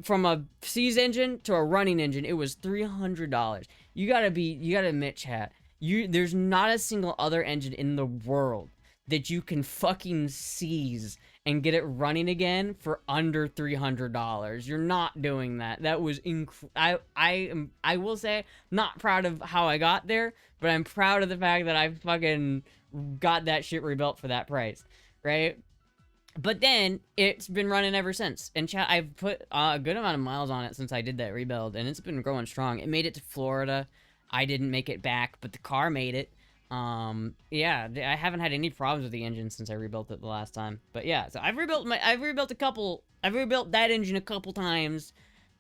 Speaker 1: from a seized engine to a running engine. It was $300. You gotta admit, chat, there's not a single other engine in the world that you can fucking seize and get it running again for under $300. You're not doing that. That was I will say, not proud of how I got there, but I'm proud of the fact that I fucking got that shit rebuilt for that price, right? But then it's been running ever since, and chat, I've put a good amount of miles on it since I did that rebuild, and it's been growing strong. It made it to Florida. I didn't make it back, but the car made it. Yeah, I haven't had any problems with the engine since I rebuilt it the last time. But yeah, so I've rebuilt that engine a couple times,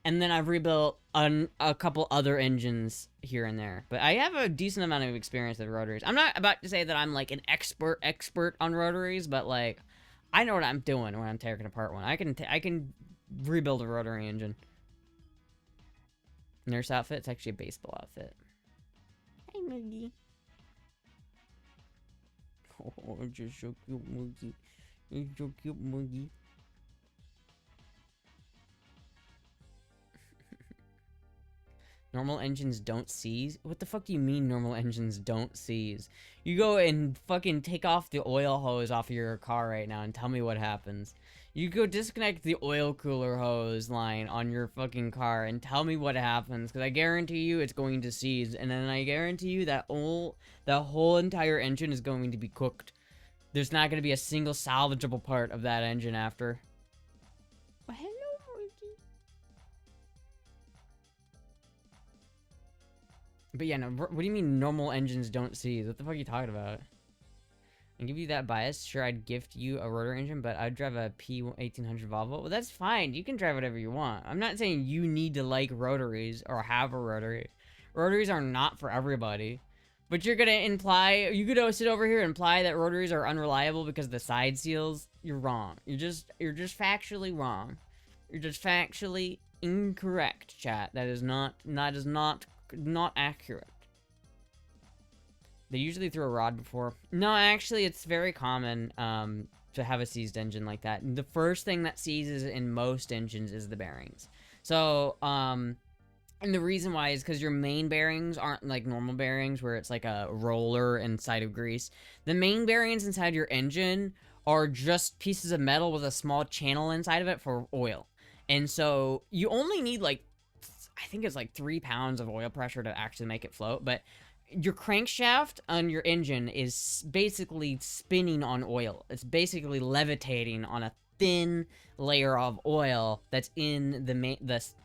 Speaker 1: and then I've rebuilt a couple other engines here and there. But I have a decent amount of experience with rotaries. I'm not about to say that I'm like an expert on rotaries, but like, I know what I'm doing when I'm tearing apart one. I can rebuild a rotary engine. Nurse outfit, it's actually a baseball outfit. Hey, Moogie. Oh, just so cute, Moogie. You're so cute, Moogie. Normal engines don't seize? What the fuck do you mean normal engines don't seize? You go and fucking take off the oil hose off of your car right now and tell me what happens. You go disconnect the oil cooler hose line on your fucking car and tell me what happens, because I guarantee you it's going to seize, and then I guarantee you that the whole entire engine is going to be cooked. There's not going to be a single salvageable part of that engine after. Well, hello, Ricky. But yeah, no, what do you mean normal engines don't seize? What the fuck are you talking about? and give you that bias, sure, I'd gift you a rotor engine, but I'd drive a P1800 Volvo. Well, that's fine. You can drive whatever you want. I'm not saying you need to like rotaries or have a rotary. Rotaries are not for everybody. But you're gonna imply, you could sit over here and imply that rotaries are unreliable because of the side seals. You're wrong. You're just factually wrong. You're just factually incorrect, chat. That is not accurate. They usually threw a rod before. No, actually, it's very common to have a seized engine like that. The first thing that seizes in most engines is the bearings. So, and the reason why is because your main bearings aren't like normal bearings where it's like a roller inside of grease. The main bearings inside your engine are just pieces of metal with a small channel inside of it for oil. And so you only need like, I think it's like 3 pounds of oil pressure to actually make it float. But your crankshaft on your engine is basically spinning on oil. It's basically levitating on a thin layer of oil that's in the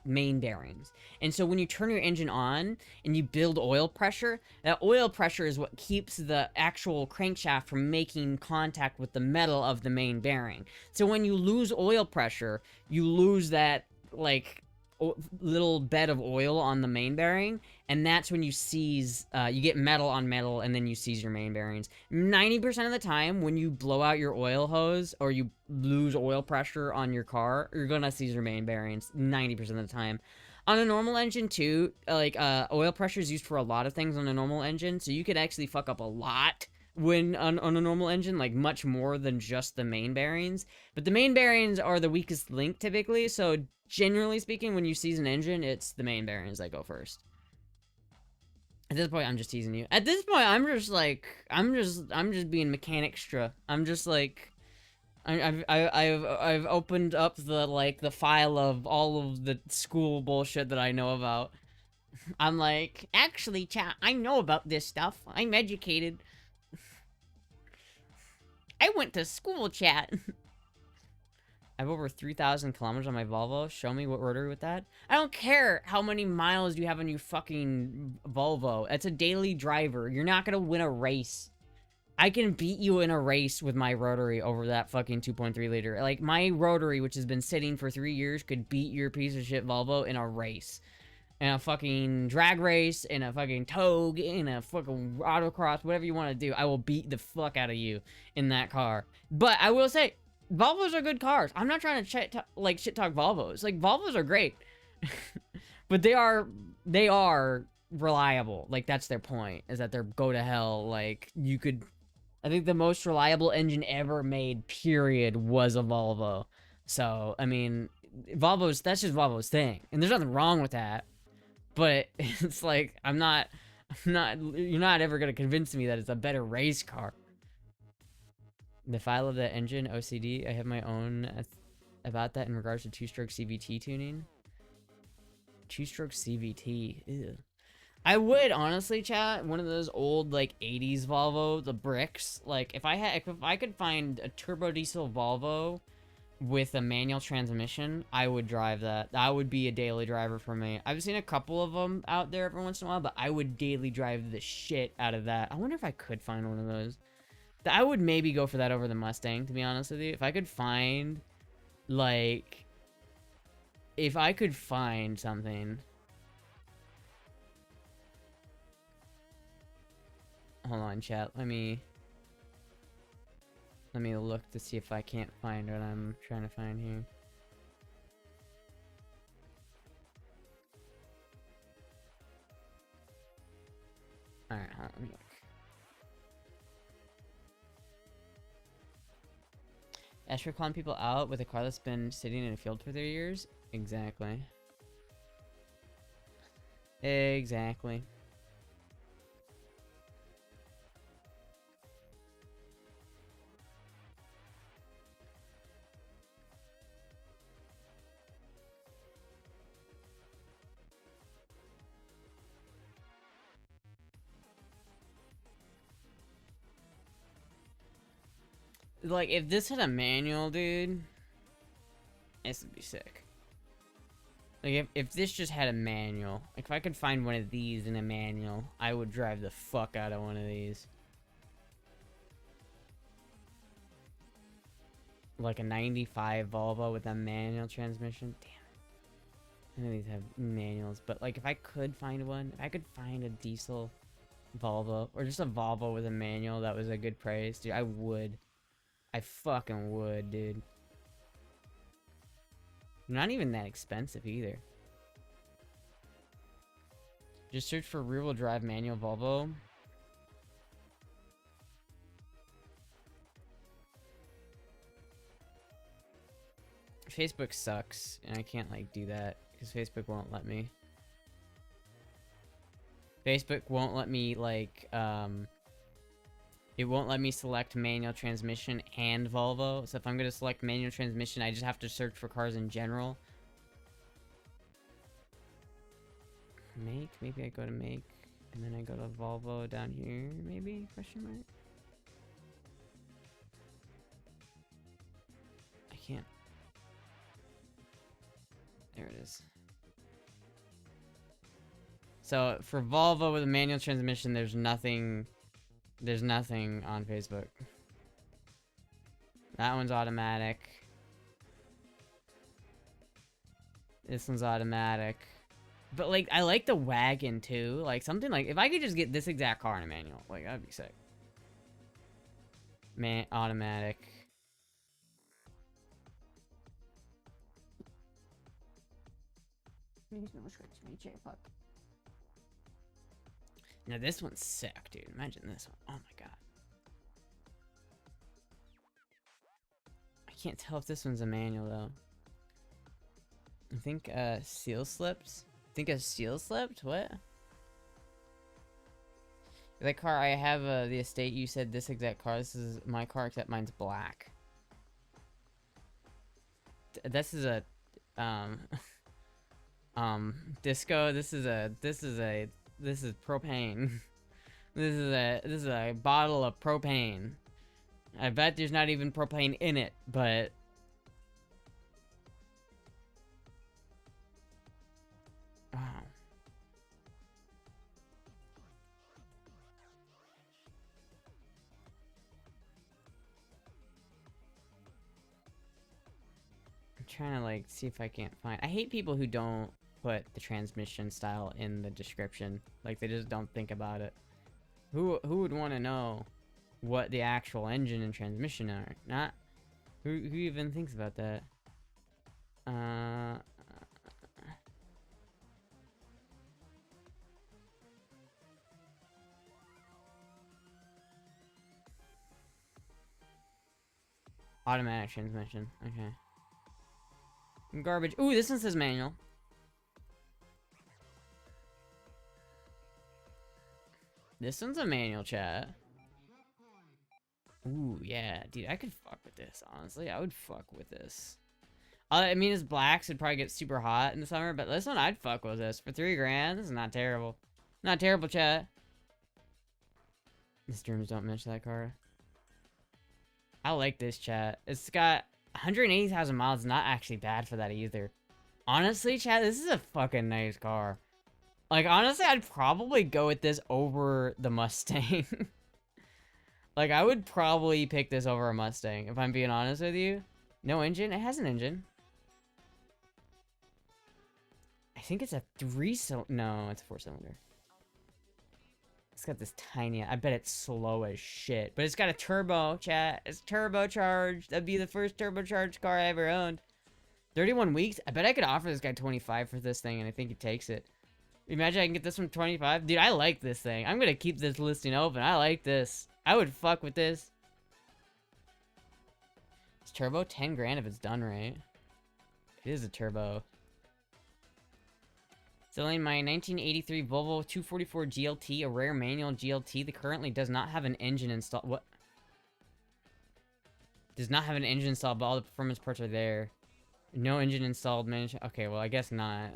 Speaker 1: main bearings. And so when you turn your engine on and you build oil pressure, that oil pressure is what keeps the actual crankshaft from making contact with the metal of the main bearing. So when you lose oil pressure, you lose that like little bed of oil on the main bearing, and that's when you seize, you get metal on metal, and then you seize your main bearings. 90% of the time, when you blow out your oil hose, or you lose oil pressure on your car, you're gonna seize your main bearings, 90% of the time. On a normal engine, too, like, oil pressure is used for a lot of things on a normal engine, so you could actually fuck up a lot when on a normal engine, like much more than just the main bearings. But the main bearings are the weakest link, typically, so generally speaking, when you seize an engine, it's the main bearings that go first. At this point, I'm just teasing you. At this point, I'm just like, I'm just being mechanicstra. I'm just like, I've opened up the file of all of the school bullshit that I know about. I'm like, actually, chat, I know about this stuff. I'm educated. I went to school, chat. I have over 3,000 kilometers on my Volvo. Show me what rotary with that. I don't care how many miles you have on your fucking Volvo. That's a daily driver. You're not gonna win a race. I can beat you in a race with my rotary over that fucking 2.3 liter. Like, my rotary, which has been sitting for 3 years, could beat your piece of shit Volvo in a race. In a fucking drag race, in a fucking togue, in a fucking autocross, whatever you want to do. I will beat the fuck out of you in that car. But I will say, Volvos are good cars. I'm not trying to shit talk Volvos. Like, Volvos are great. But they are reliable. Like, that's their point, is that they're go to hell. Like, you could, I think the most reliable engine ever made, period, was a Volvo. So, I mean, Volvos, that's just Volvo's thing. And there's nothing wrong with that. But it's like, you're not ever gonna convince me that it's a better race car. The file of the engine, OCD, I have my own about that in regards to two-stroke CVT tuning. Two-stroke CVT, ew. I would, honestly, chat, one of those old, like, 80s Volvo, the bricks. Like, if I could find a turbo diesel Volvo with a manual transmission, I would drive that. That would be a daily driver for me. I've seen a couple of them out there every once in a while, but I would daily drive the shit out of that. I wonder if I could find one of those. I would maybe go for that over the Mustang, to be honest with you. If I could find, like, if I could find something. Hold on, chat. Let me look to see if I can't find what I'm trying to find here. Alright, let me look. Astra calling people out with a car that's been sitting in a field for 3 years? Exactly. Exactly. Like, if this had a manual, dude, this would be sick. Like, if this just had a manual, like, if I could find one of these in a manual, I would drive the fuck out of one of these. like a 95 Volvo with a manual transmission. Damn it. I know these have manuals, but like if I could find one, if I could find a diesel Volvo, or just a Volvo with a manual that was a good price, dude, I would. I fucking would, dude. Not even that expensive either. Just search for rear-wheel drive manual Volvo. Facebook sucks, and I can't like do that because Facebook won't let me. Facebook won't let me like it won't let me select manual transmission and Volvo. So if I'm gonna select manual transmission, I just have to search for cars in general. Make, maybe I go to make, and then I go to Volvo down here, maybe, question mark? I can't. There it is. So for Volvo with a manual transmission, there's nothing on Facebook. That one's automatic. This one's automatic. But like, I like the wagon too. Like something like, if I could just get this exact car in a manual, like that'd be sick. Man, automatic. Now this one's sick, dude. Imagine this one. Oh my god. I can't tell if this one's a manual though. I think seal slips. Think a seal slipped? What? That car, I have the estate. You said this exact car. This is my car, except mine's black. This is a disco. This is propane. This is a bottle of propane. I bet there's not even propane in it, but wow. I'm trying to like see if I can't find. I hate people who don't put the transmission style in the description. Like they just don't think about it. Who would want to know what the actual engine and transmission are? Not who even thinks about that? Automatic transmission. Okay. Garbage. Ooh, this one says manual. This one's a manual, chat. Ooh, yeah. Dude, I could fuck with this, honestly. I would fuck with this. I mean, it's black, so it'd probably get super hot in the summer, but this one, I'd fuck with this. For 3 grand, this is not terrible. Not terrible, chat. The streams don't mention that car. I like this, chat. It's got 180,000 miles. Not actually bad for that either. Honestly, chat, this is a fucking nice car. Like, honestly, I'd probably go with this over the Mustang. Like, I would probably pick this over a Mustang, if I'm being honest with you. No engine? It has an engine. I think it's a 3-cylinder. No, it's a 4-cylinder. It's got this tiny... I bet it's slow as shit. But it's got a turbo, chat. It's turbocharged. That'd be the first turbocharged car I ever owned. 31 weeks? I bet I could offer this guy 25 for this thing, and I think he takes it. Imagine I can get this from 25. Dude, I like this thing. I'm gonna keep this listing open. I like this. I would fuck with this. It's turbo? 10 grand if it's done right. It is a turbo. Selling my 1983 Volvo 244 GLT, a rare manual GLT that currently does not have an engine installed. What? Does not have an engine installed, but all the performance parts are there. No engine installed. Okay, well, I guess not.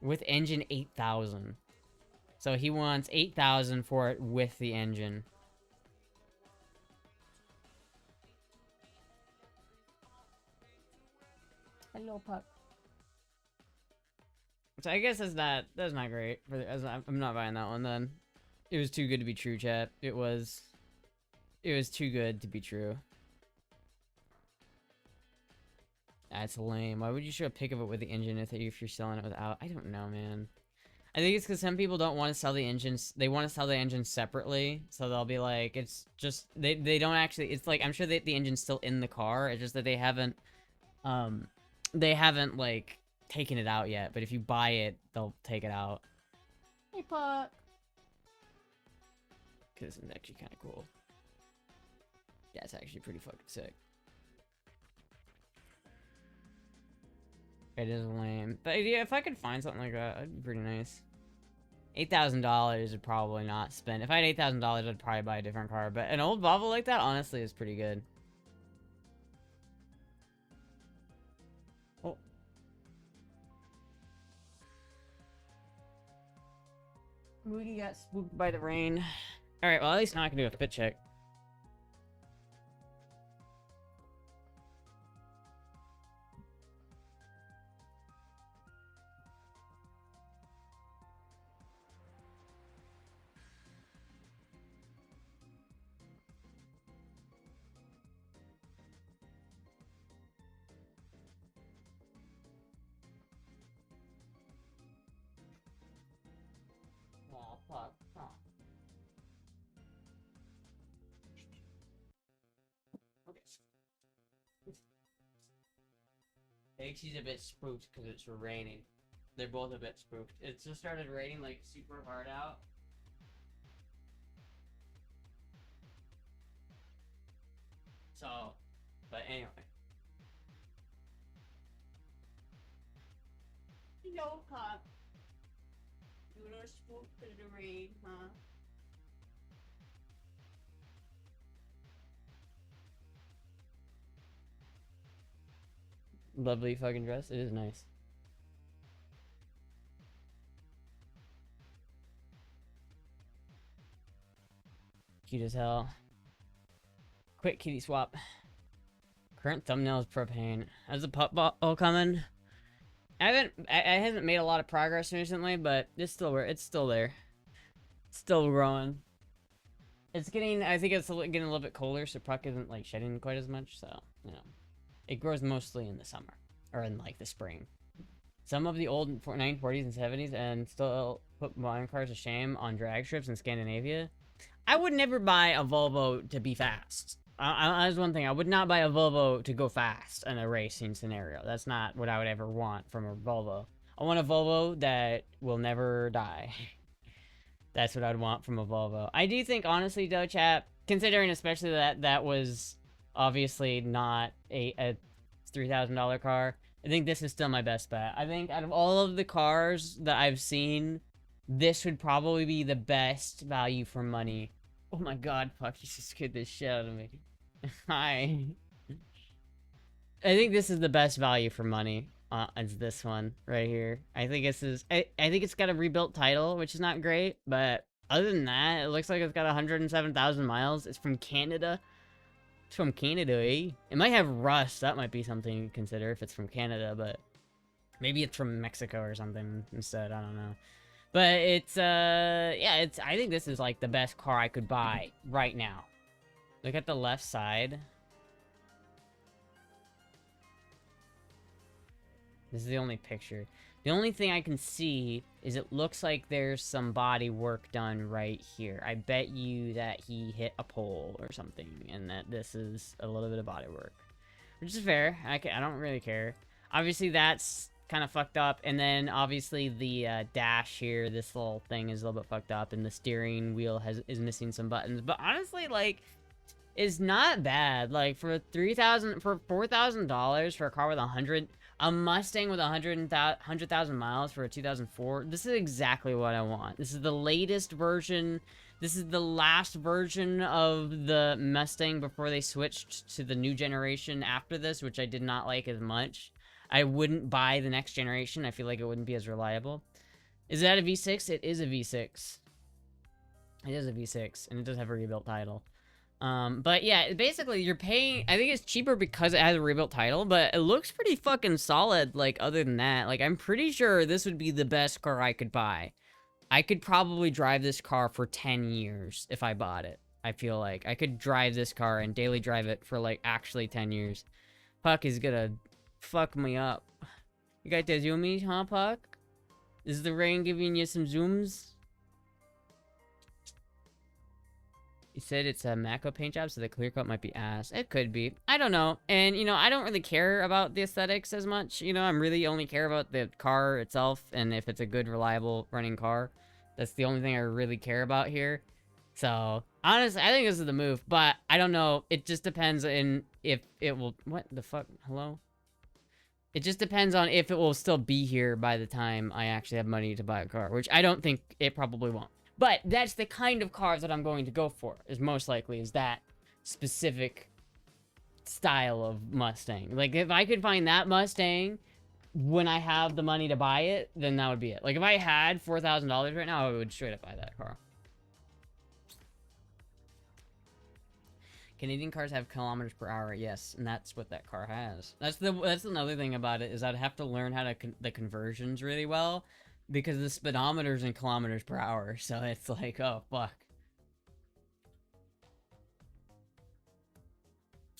Speaker 1: With engine, 8,000. So he wants 8,000 for it with the engine. Hello, pup. So I guess that's not great. I'm not buying that one then. It was too good to be true, chat. It was too good to be true. That's lame. Why would you show a pic of it with the engine if you're selling it without? I don't know, man. I think it's because some people don't want to sell the engines. They want to sell the engine separately, so they'll be like, it's just they don't actually. It's like I'm sure that the engine's still in the car. It's just that they haven't like taken it out yet. But if you buy it, they'll take it out. Hey, Puck. Cause it's actually kind of cool. Yeah, it's actually pretty fucking sick. It is lame. But yeah, if I could find something like that, that'd be pretty nice. $8,000 would probably not spend. If I had $8,000, I'd probably buy a different car. But an old Volvo like that, honestly, is pretty good. Oh. Moody got spooked by the rain. Alright, well, at least now I can do a fit check. Oh, fuck. Oh. Okay. I think she's a bit spooked because it's raining. They're both a bit spooked. It just started raining like super hard out. So, but anyway. No, Pop. You were spooked because of the rain, huh? Lovely fucking dress. It is nice. Cute as hell. Quick kitty swap. Current thumbnail is propane. How's the pup ball coming? I haven't made a lot of progress recently, but it's still there. It's still growing. It's getting. I think it's getting a little bit colder, so Puck isn't like shedding quite as much. So you know, it grows mostly in the summer or in like the spring. Some of the old 1940s and 70s and still put modern cars to shame on drag strips in Scandinavia. I would never buy a Volvo to be fast. That's one thing. I would not buy a Volvo to go fast in a racing scenario. That's not what I would ever want from a Volvo. I want a Volvo that will never die. That's what I'd want from a Volvo. I do think, honestly, though, chat, considering especially that was obviously not a $3,000 car, I think this is still my best bet. I think out of all of the cars that I've seen, this would probably be the best value for money. Oh my god, fuck, you just scared the shit out of me. Hi. I think this is the best value for money. It's this one right here. I think this is. I think it's got a rebuilt title, which is not great, but other than that, it looks like it's got 107,000 miles. It's from Canada. It's from Canada, eh? It might have rust. That might be something to consider if it's from Canada, but maybe it's from Mexico or something instead. I don't know. But it's yeah, I think this is like the best car I could buy right now. Look at the left side. This is the only picture. The only thing I can see is it looks like there's some body work done right here. I bet you that he hit a pole or something, and that this is a little bit of body work. Which is fair. I don't really care. Obviously, that's kind of fucked up, and then obviously the dash here, this little thing is a little bit fucked up, and the steering wheel is missing some buttons. But honestly, like, it's not bad. Like, for $4,000 for a car with a Mustang with 100,000 miles for a 2004. This is exactly what I want. This is the latest version. This is the last version of the Mustang before they switched to the new generation after this, which I did not like as much. I wouldn't buy the next generation. I feel like it wouldn't be as reliable. Is that a V6? It is a V6. It is a V6, and it does have a rebuilt title. But yeah, basically you're paying, I think it's cheaper because it has a rebuilt title, but it looks pretty fucking solid, like, other than that. Like, I'm pretty sure this would be the best car I could buy. I could probably drive this car for 10 years if I bought it. I feel like I could drive this car and daily drive it for, like, actually 10 years. Puck is gonna fuck me up. You got the zoomies, huh, Puck? Is the rain giving you some zooms? You said it's a Mako paint job, so the clear coat might be ass. It could be. I don't know. And, you know, I don't really care about the aesthetics as much. You know, I'm really only care about the car itself and if it's a good, reliable running car. That's the only thing I really care about here. So, honestly, I think this is the move. But, I don't know. It just depends on if it will... What the fuck? Hello? It just depends on if it will still be here by the time I actually have money to buy a car. Which I don't think it probably won't. But that's the kind of cars that I'm going to go for, is most likely, is that specific style of Mustang. Like, if I could find that Mustang when I have the money to buy it, then that would be it. Like, if I had $4,000 right now, I would straight up buy that car. Canadian cars have kilometers per hour, yes, and that's what that car has. That's another thing about it, is I'd have to learn how to the conversions really well. Because the speedometer's in kilometers per hour, so it's like, oh, fuck.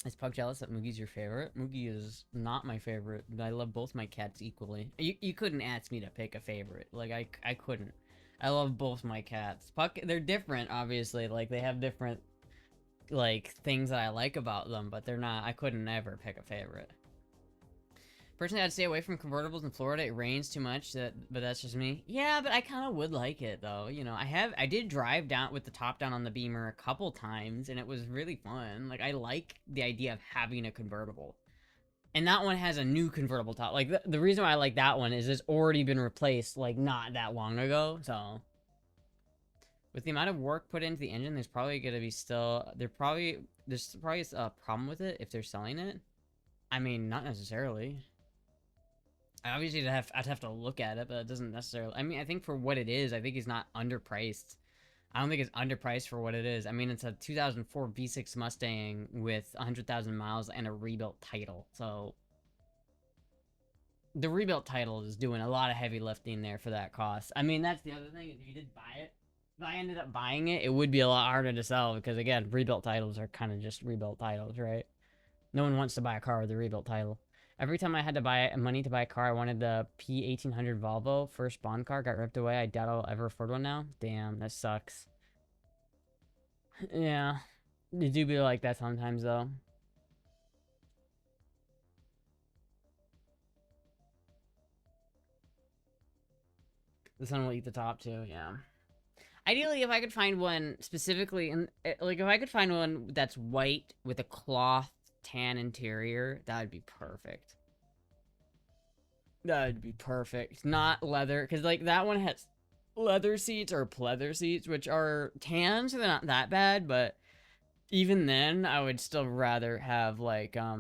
Speaker 1: Is Pug jealous that Moogie's your favorite? Moogie is not my favorite. I love both my cats equally. You couldn't ask me to pick a favorite. Like, I couldn't. I love both my cats. Puck, they're different, obviously. Like, they have different, like, things that I like about them, but they're not... I couldn't ever pick a favorite. Personally, I'd stay away from convertibles in Florida. It rains too much, but that's just me. Yeah, but I kind of would like it, though. You know, I did drive down with the top down on the Beamer a couple times, and it was really fun. Like, I like the idea of having a convertible. And that one has a new convertible top. Like, the reason why I like that one is it's already been replaced, like, not that long ago, so... With the amount of work put into the engine, there's probably going to be still... There's probably a problem with it if they're selling it. I mean, not necessarily. Obviously, I'd have to look at it, but it doesn't necessarily... I mean, I think for what it is, I think it's not underpriced. I don't think it's underpriced for what it is. I mean, it's a 2004 V6 Mustang with 100,000 miles and a rebuilt title. So, the rebuilt title is doing a lot of heavy lifting there for that cost. I mean, that's the other thing. If you did buy it, if I ended up buying it, it would be a lot harder to sell because, again, rebuilt titles are kind of just rebuilt titles, right? No one wants to buy a car with a rebuilt title. Every time I had to buy money to buy a car, I wanted the P1800 Volvo. First Bond car got ripped away. I doubt I'll ever afford one now. Damn, that sucks. Yeah. It do be like that sometimes, though. The sun will eat the top, too, yeah. Ideally, if I could find one specifically, like, if I could find one that's white with a cloth tan interior, that would be perfect. That would be perfect. Not leather, because, like, that one has leather seats or pleather seats, which are tan, so they're not that bad, but even then, I would still rather have, like, I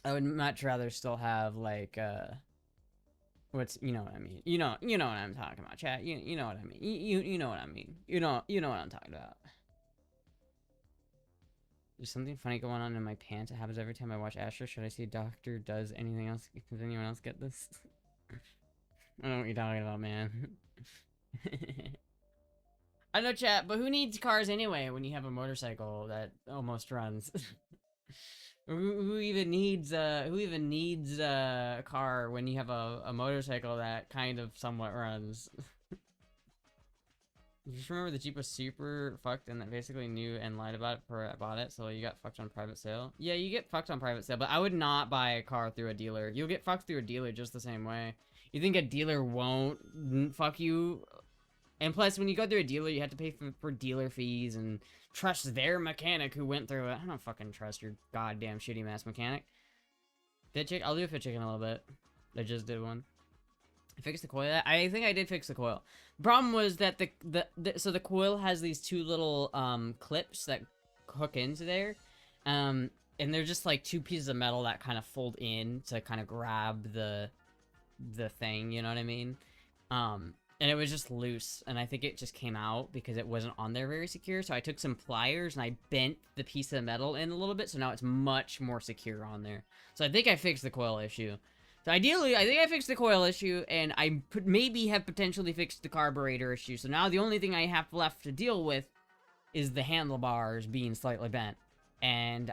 Speaker 1: would much rather still have, like, you know what I mean? You know what I'm talking about, chat. You know what I mean. You know what I mean. You know what I'm talking about. There's something funny going on in my pants. It happens every time I watch Astra. Should I see a doctor? Does anything else? Does anyone else get this? I don't know what you're talking about, man. I know, chat, but who needs cars anyway when you have a motorcycle that almost runs? Who even needs a car when you have a motorcycle that kind of somewhat runs? Just remember the Jeep was super fucked and that basically knew and lied about it before I bought it, so you got fucked on private sale. Yeah, you get fucked on private sale, but I would not buy a car through a dealer. You'll get fucked through a dealer just the same way. You think a dealer won't fuck you? And plus, when you go through a dealer, you have to pay for dealer fees and trust their mechanic who went through it. I don't fucking trust your goddamn shitty ass mechanic. Fit check? I'll do a fit check in a little bit. I just did one. I fixed the coil. I think I did fix the coil. The problem was that so the coil has these two little clips that hook into there. And they're just like two pieces of metal that kind of fold in to kind of grab the thing, you know what I mean? And it was just loose, and I think it just came out because it wasn't on there very secure, so I took some pliers and I bent the piece of metal in a little bit, so now it's much more secure on there. So I think I fixed the coil issue. So ideally, I think I fixed the coil issue, and I maybe have potentially fixed the carburetor issue, so now the only thing I have left to deal with is the handlebars being slightly bent. And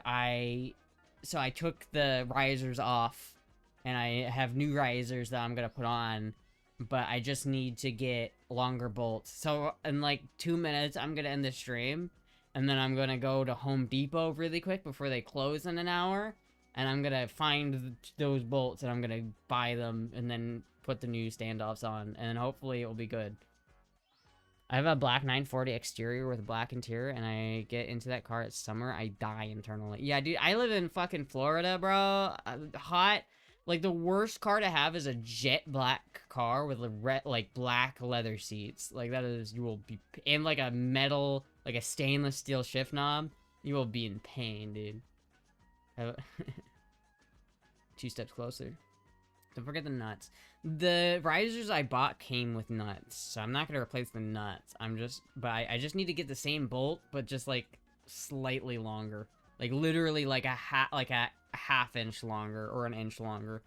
Speaker 1: so I took the risers off and I have new risers that I'm gonna put on, but I just need to get longer bolts. So in like 2 minutes, I'm gonna end the stream, and then I'm gonna go to Home Depot really quick before they close in an hour, and I'm gonna find those bolts, and I'm gonna buy them, and then put the new standoffs on, and hopefully it will be good. I have a black 940 exterior with a black interior, and I get into that car, it's summer, I die internally. Yeah, dude, I live in fucking Florida, bro. Hot. Like, the worst car to have is a jet black car with like black leather seats. Like, that is, you will be, and like a metal, like a stainless steel shift knob. You will be in pain, dude. 2 steps closer. Don't forget the nuts. The risers I bought came with nuts, so I'm not gonna replace the nuts. But I just need to get the same bolt, but just like slightly longer, like literally like a half inch longer or an inch longer.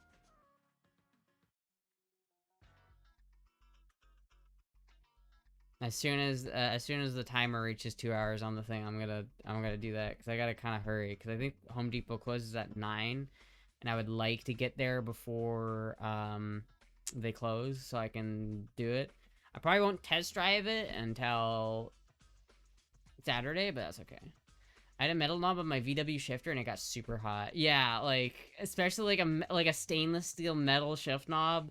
Speaker 1: As soon as the timer reaches 2 hours on the thing, I'm gonna do that because I gotta kind of hurry because I think Home Depot closes at 9. And I would like to get there before they close so I can do it. I probably won't test drive it until Saturday, but that's okay. I had a metal knob on my VW shifter and it got super hot. Yeah, like especially like a stainless steel metal shift knob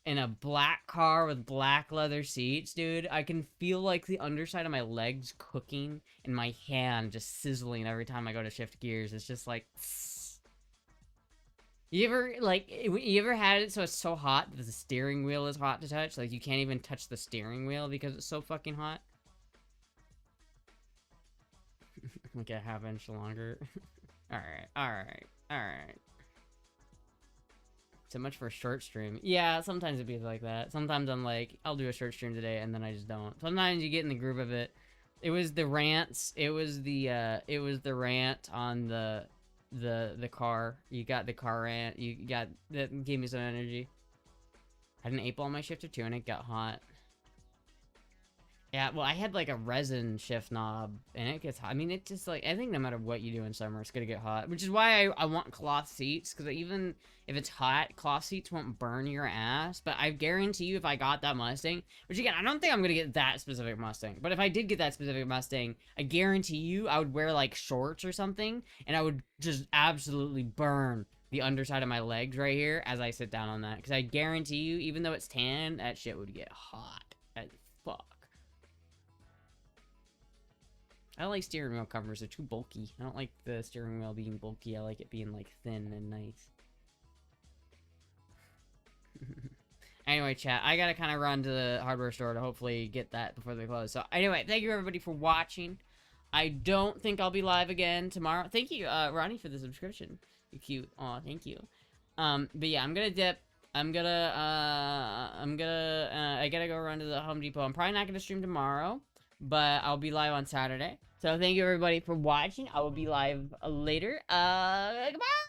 Speaker 1: in a black car with black leather seats, dude. I can feel like the underside of my legs cooking and my hand just sizzling every time I go to shift gears. It's just like you ever had it so it's so hot that the steering wheel is hot to touch? Like, you can't even touch the steering wheel because it's so fucking hot? Like a half inch longer. Alright. So much for a short stream. Yeah, sometimes it be like that. Sometimes I'm like, I'll do a short stream today, and then I just don't. Sometimes you get in the groove of it. It was the rants. It was the rant on the car. You got the car rant. That gave me some energy. I had an 8-ball on my shifter too, and it got hot. Yeah, well, I had like a resin shift knob, and it gets hot. I mean, it just like, I think no matter what you do in summer, it's gonna get hot. Which is why I want cloth seats, because even if it's hot, cloth seats won't burn your ass. But I guarantee you, if I got that Mustang, which again, I don't think I'm gonna get that specific Mustang, but if I did get that specific Mustang, I guarantee you, I would wear like shorts or something, and I would just absolutely burn the underside of my legs right here as I sit down on that. Because I guarantee you, even though it's tan, that shit would get hot as fuck. I don't like steering wheel covers, they're too bulky. I don't like the steering wheel being bulky, I like it being like thin and nice. Anyway, chat, I gotta kind of run to the hardware store to hopefully get that before they close. So anyway, thank you everybody for watching. I don't think I'll be live again tomorrow. Thank you, Ronnie, for the subscription. You're cute. Aw, thank you. But yeah, I'm gonna dip. I gotta go run to the Home Depot. I'm probably not gonna stream tomorrow, but I'll be live on Saturday. So thank you everybody for watching. I will be live later. Goodbye!